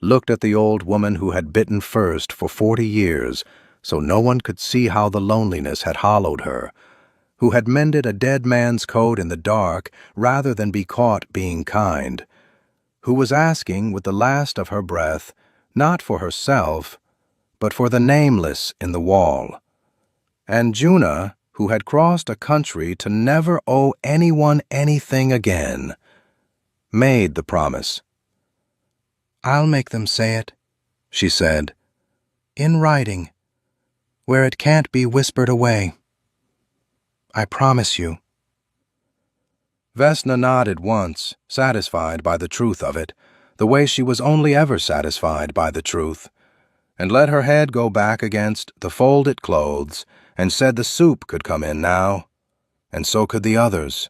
looked at the old woman who had bitten first for 40 years, so no one could see how the loneliness had hollowed her, who had mended a dead man's coat in the dark rather than be caught being kind, who was asking with the last of her breath, not for herself, but for the nameless in the wall. And Juna, who had crossed a country to never owe anyone anything again, made the promise. "I'll make them say it," she said, "in writing, where it can't be whispered away. I promise you." Vesna nodded once, satisfied by the truth of it, the way she was only ever satisfied by the truth, and let her head go back against the folded clothes and said the soup could come in now, and so could the others.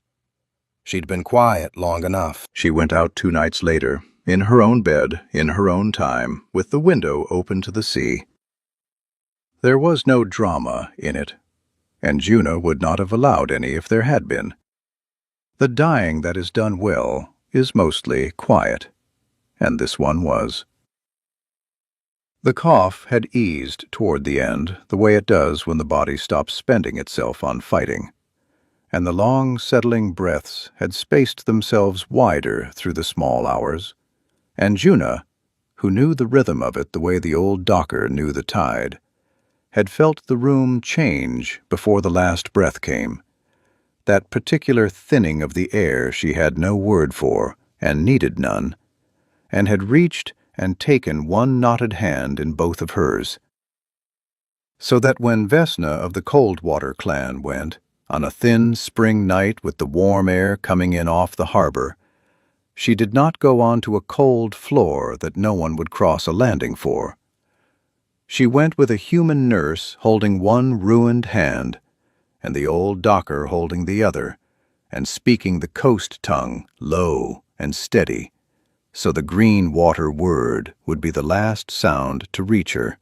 She'd been quiet long enough. She went out 2 nights later, in her own bed, in her own time, with the window open to the sea. There was no drama in it, and Juna would not have allowed any if there had been. The dying that is done well is mostly quiet, and this one was. The cough had eased toward the end, the way it does when the body stops spending itself on fighting, and the long settling breaths had spaced themselves wider through the small hours, and Juna, who knew the rhythm of it the way the old docker knew the tide, had felt the room change before the last breath came, that particular thinning of the air she had no word for and needed none, and had reached and taken one knotted hand in both of hers. So that when Vesna of the Coldwater clan went, on a thin spring night with the warm air coming in off the harbor, she did not go on to a cold floor that no one would cross a landing for. She went with a human nurse holding one ruined hand, and the old docker holding the other, and speaking the coast tongue low and steady, so the green water word would be the last sound to reach her,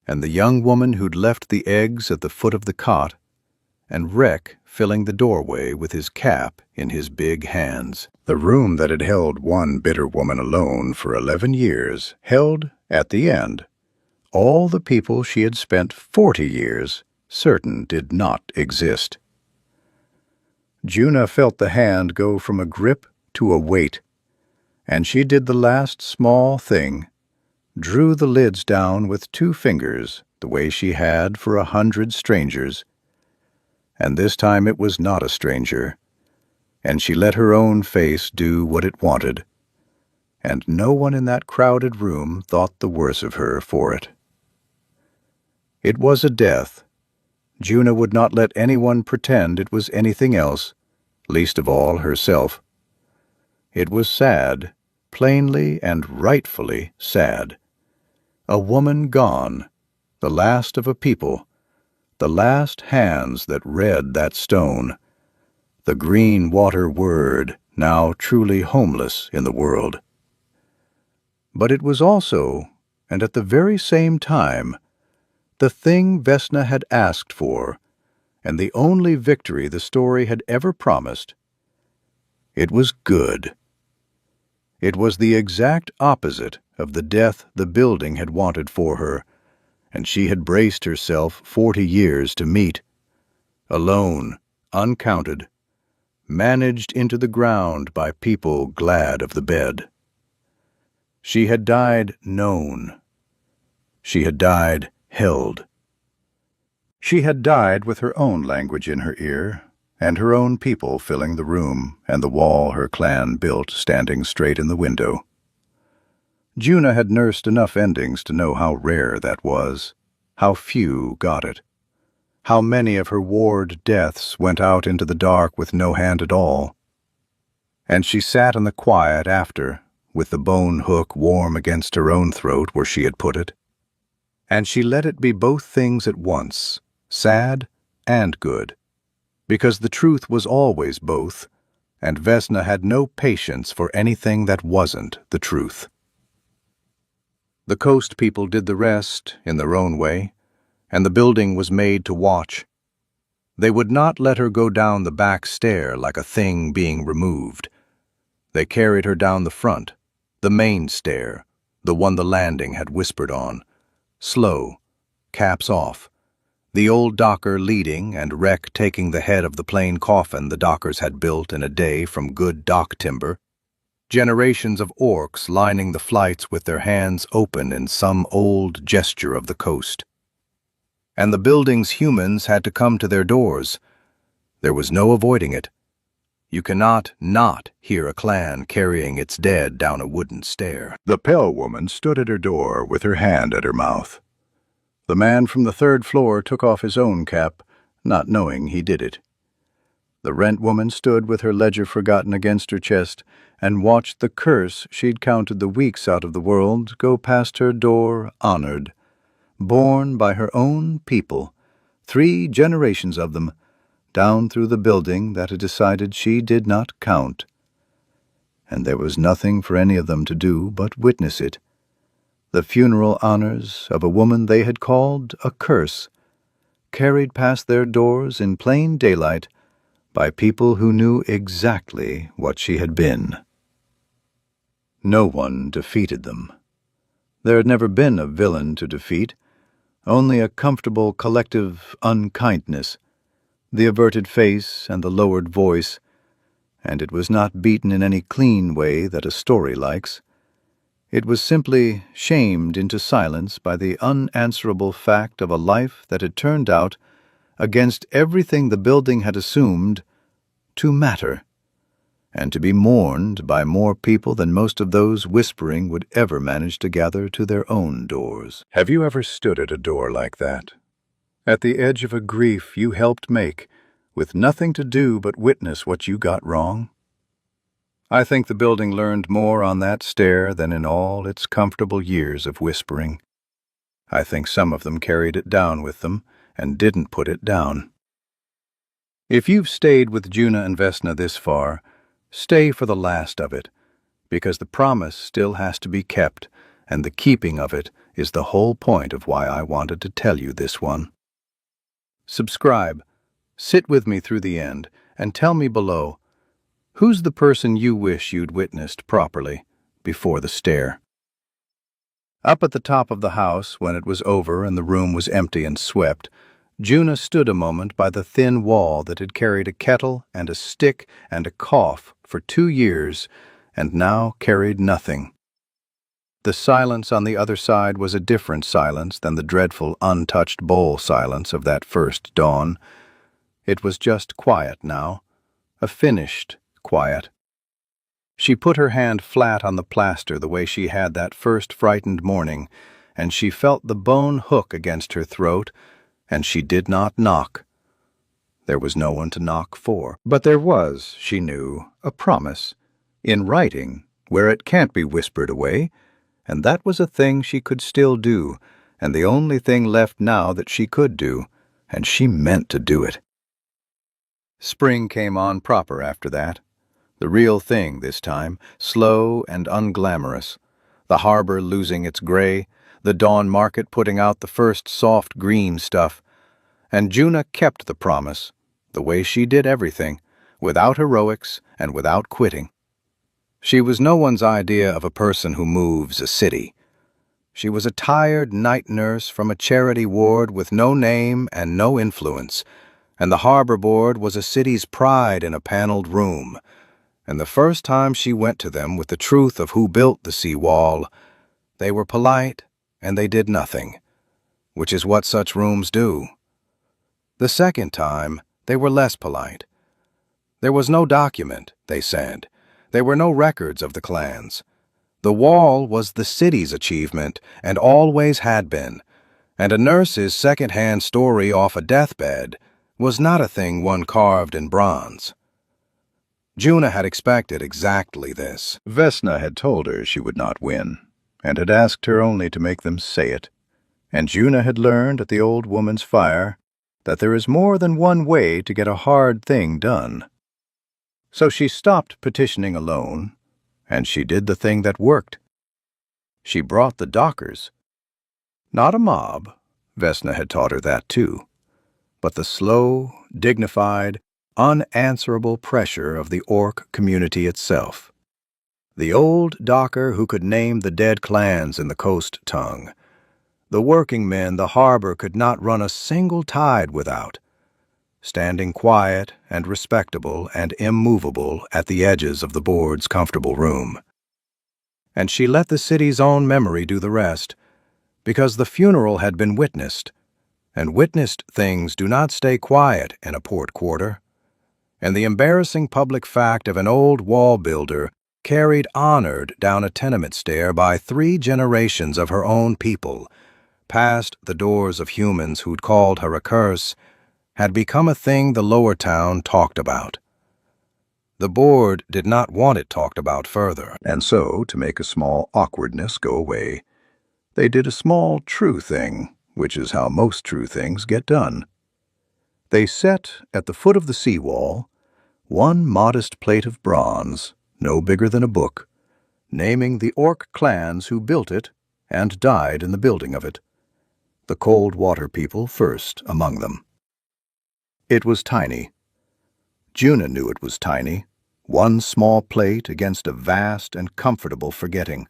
and the young woman who'd left the eggs at the foot of the cot, and Rek filling the doorway with his cap in his big hands. The room that had held one bitter woman alone for 11 years held, at the end, all the people she had spent 40 years certain did not exist. Juna felt the hand go from a grip to a weight, and she did the last small thing, drew the lids down with 2 fingers the way she had for 100 strangers. And this time it was not a stranger, and she let her own face do what it wanted, and no one in that crowded room thought the worse of her for it. It was a death. Juna would not let anyone pretend it was anything else, least of all herself. It was sad, plainly and rightfully sad. A woman gone, the last of a people, the last hands that read that stone, the green water word now truly homeless in the world. But it was also, and at the very same time, the thing Vesna had asked for, and the only victory the story had ever promised. It was good. It was the exact opposite of the death the building had wanted for her, and she had braced herself 40 years to meet. Alone, uncounted, managed into the ground by people glad of the bed. She had died known. She had died held. She had died with her own language in her ear, and her own people filling the room, and the wall her clan built standing straight in the window. Juna had nursed enough endings to know how rare that was, how few got it, how many of her ward deaths went out into the dark with no hand at all. And she sat in the quiet after, with the bone hook warm against her own throat where she had put it. And she let it be both things at once, sad and good, because the truth was always both, and Vesna had no patience for anything that wasn't the truth. The coast people did the rest in their own way, and the building was made to watch. They would not let her go down the back stair like a thing being removed. They carried her down the front, the main stair, the one the landing had whispered on, slow, caps off, the old docker leading and Rek taking the head of the plain coffin the dockers had built in a day from good dock timber, generations of orcs lining the flights with their hands open in some old gesture of the coast. And the building's humans had to come to their doors. There was no avoiding it. You cannot not hear a clan carrying its dead down a wooden stair. The pale woman stood at her door with her hand at her mouth. The man from the 3rd floor took off his own cap, not knowing he did it. The rent woman stood with her ledger forgotten against her chest and watched the curse she'd counted the weeks out of the world go past her door honored, borne by her own people, 3 generations of them, down through the building that had decided she did not count. And there was nothing for any of them to do but witness it. The funeral honors of a woman they had called a curse, carried past their doors in plain daylight by people who knew exactly what she had been. No one defeated them. There had never been a villain to defeat, only a comfortable collective unkindness, the averted face and the lowered voice, and it was not beaten in any clean way that a story likes. It was simply shamed into silence by the unanswerable fact of a life that had turned out, against everything the building had assumed, to matter, and to be mourned by more people than most of those whispering would ever manage to gather to their own doors. Have you ever stood at a door like that, at the edge of a grief you helped make, with nothing to do but witness what you got wrong? I think the building learned more on that stair than in all its comfortable years of whispering. I think some of them carried it down with them and didn't put it down. If you've stayed with Juna and Vesna this far, stay for the last of it, because the promise still has to be kept, and the keeping of it is the whole point of why I wanted to tell you this one. Subscribe, sit with me through the end, and tell me below, who's the person you wish you'd witnessed properly before the stair? Up at the top of the house, when it was over and the room was empty and swept, Juna stood a moment by the thin wall that had carried a kettle and a stick and a cough for 2 years and now carried nothing. The silence on the other side was a different silence than the dreadful untouched bowl silence of that first dawn. It was just quiet now, a finished quiet. She put her hand flat on the plaster the way she had that first frightened morning, and she felt the bone hook against her throat, and she did not knock. There was no one to knock for. But there was, she knew, a promise, in writing, where it can't be whispered away, and that was a thing she could still do, and the only thing left now that she could do, and she meant to do it. Spring came on proper after that. The real thing this time, slow and unglamorous. The harbor losing its gray, the dawn market putting out the first soft green stuff. And Juna kept the promise, the way she did everything, without heroics and without quitting. She was no one's idea of a person who moves a city. She was a tired night nurse from a charity ward with no name and no influence, and the harbor board was a city's pride in a paneled room. And the first time she went to them with the truth of who built the seawall, they were polite and they did nothing, which is what such rooms do. The second time, they were less polite. There was no document, they said. There were no records of the clans. The wall was the city's achievement and always had been, and a nurse's second-hand story off a deathbed was not a thing one carved in bronze. Juna had expected exactly this. Vesna had told her she would not win, and had asked her only to make them say it. And Juna had learned at the old woman's fire that there is more than one way to get a hard thing done. So she stopped petitioning alone, and she did the thing that worked. She brought the dockers. Not a mob, Vesna had taught her that too, but the slow, dignified, unanswerable pressure of the orc community itself. The old docker who could name the dead clans in the coast tongue. The working men the harbor could not run a single tide without, standing quiet and respectable and immovable at the edges of the board's comfortable room. And she let the city's own memory do the rest, because the funeral had been witnessed, and witnessed things do not stay quiet in a port quarter. And the embarrassing public fact of an old wall builder carried honored down a tenement stair by 3 generations of her own people, past the doors of humans who'd called her a curse, had become a thing the lower town talked about. The board did not want it talked about further, and so, to make a small awkwardness go away, they did a small true thing, which is how most true things get done. They set at the foot of the seawall one modest plate of bronze, no bigger than a book, naming the orc clans who built it and died in the building of it, the cold water people first among them. It was tiny. Juna knew it was tiny, one small plate against a vast and comfortable forgetting,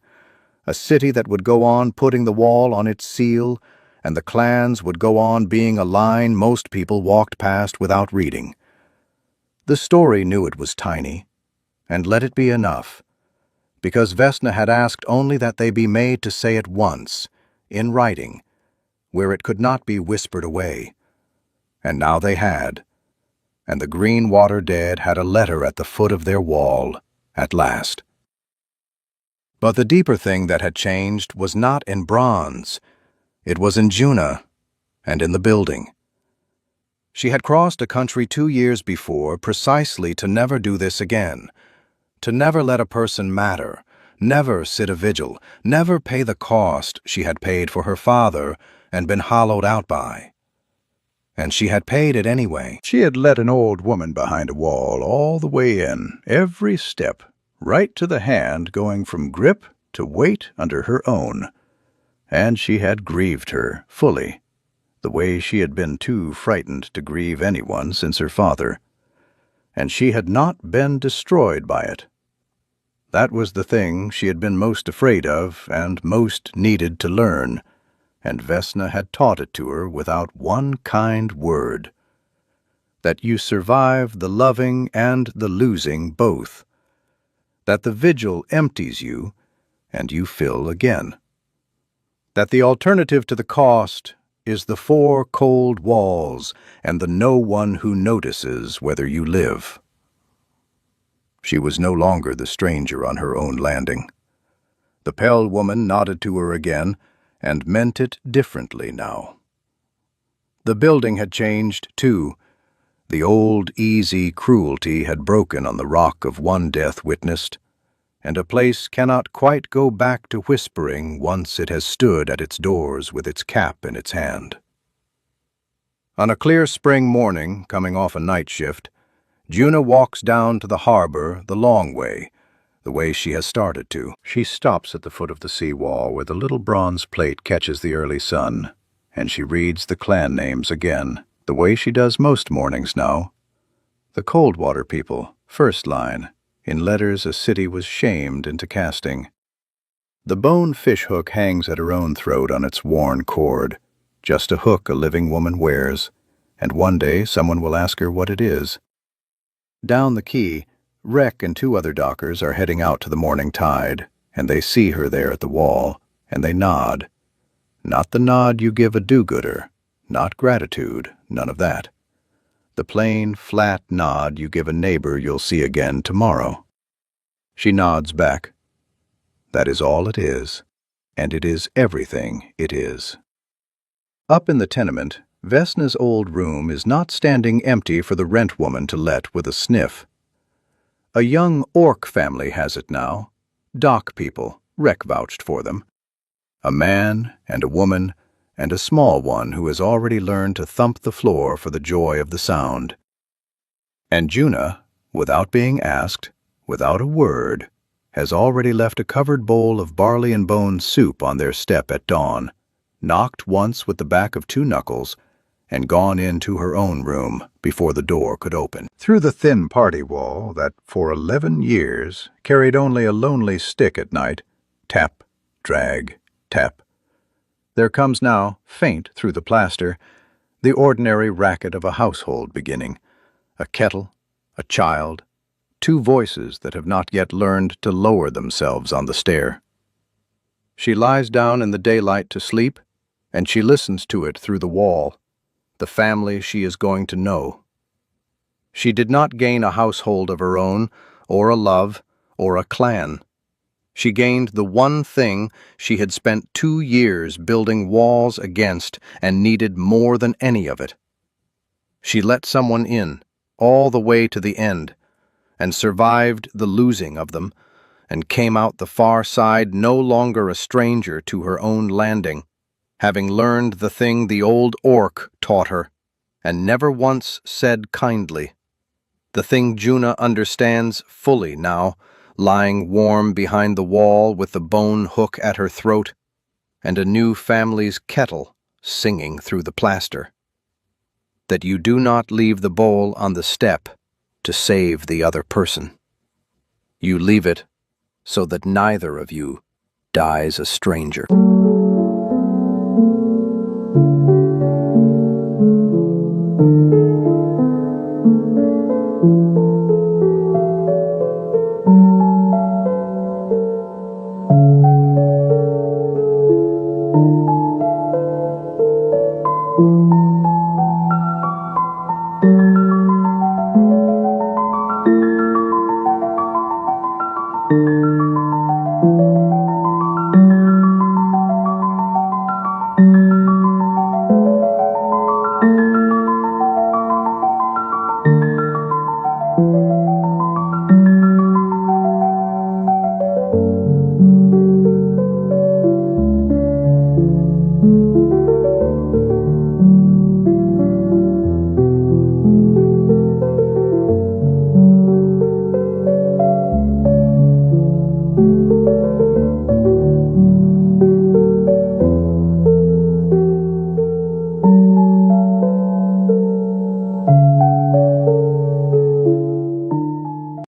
a city that would go on putting the wall on its seal, and the clans would go on being a line most people walked past without reading. The story knew it was tiny, and let it be enough, because Vesna had asked only that they be made to say it once, in writing, where it could not be whispered away. And now they had, and the green water dead had a letter at the foot of their wall, at last. But the deeper thing that had changed was not in bronze. It was in Juna, and in the building. She had crossed a country 2 years before precisely to never do this again, to never let a person matter, never sit a vigil, never pay the cost she had paid for her father and been hollowed out by. And she had paid it anyway. She had let an old woman behind a wall all the way in, every step, right to the hand going from grip to weight under her own. And she had grieved her fully, the way she had been too frightened to grieve anyone since her father. And she had not been destroyed by it. That was the thing she had been most afraid of and most needed to learn, and Vesna had taught it to her without one kind word. That you survive the loving and the losing both. That the vigil empties you, and you fill again. That the alternative to the cost is the 4 cold walls and the no one who notices whether you live. She was no longer the stranger on her own landing. The pale woman nodded to her again, and meant it differently now. The building had changed, too. The old, easy cruelty had broken on the rock of one death witnessed, and a place cannot quite go back to whispering once it has stood at its doors with its cap in its hand. On a clear spring morning, coming off a night shift, Juna walks down to the harbor the long way, the way she has started to. She stops at the foot of the seawall where the little bronze plate catches the early sun, and she reads the clan names again, the way she does most mornings now. The Coldwater people, first line, in letters a city was shamed into casting. The bone fishhook hangs at her own throat on its worn cord, just a hook a living woman wears, and one day someone will ask her what it is. Down the quay, Rec and 2 other dockers are heading out to the morning tide, and they see her there at the wall, and they nod. Not the nod you give a do-gooder, not gratitude, none of that. The plain, flat nod you give a neighbor you'll see again tomorrow. She nods back. That is all it is, and it is everything it is. Up in the tenement, Vesna's old room is not standing empty for the rent woman to let with a sniff. A young orc family has it now, dock people, Rec vouched for them. A man and a woman and a small one who has already learned to thump the floor for the joy of the sound. And Juna, without being asked, without a word, has already left a covered bowl of barley and bone soup on their step at dawn, knocked once with the back of 2 knuckles, and gone into her own room before the door could open. Through the thin party wall that for 11 years carried only a lonely stick at night, tap, drag, tap. There comes now, faint through the plaster, the ordinary racket of a household beginning, a kettle, a child, 2 voices that have not yet learned to lower themselves on the stair. She lies down in the daylight to sleep, and she listens to it through the wall, the family she is going to know. She did not gain a household of her own, or a love, or a clan. She gained the one thing she had spent 2 years building walls against and needed more than any of it. She let someone in, all the way to the end, and survived the losing of them, and came out the far side no longer a stranger to her own landing, having learned the thing the old orc taught her, and never once said kindly. The thing Juna understands fully now, lying warm behind the wall with the bone hook at her throat, and a new family's kettle singing through the plaster. That you do not leave the bowl on the step to save the other person. You leave it so that neither of you dies a stranger.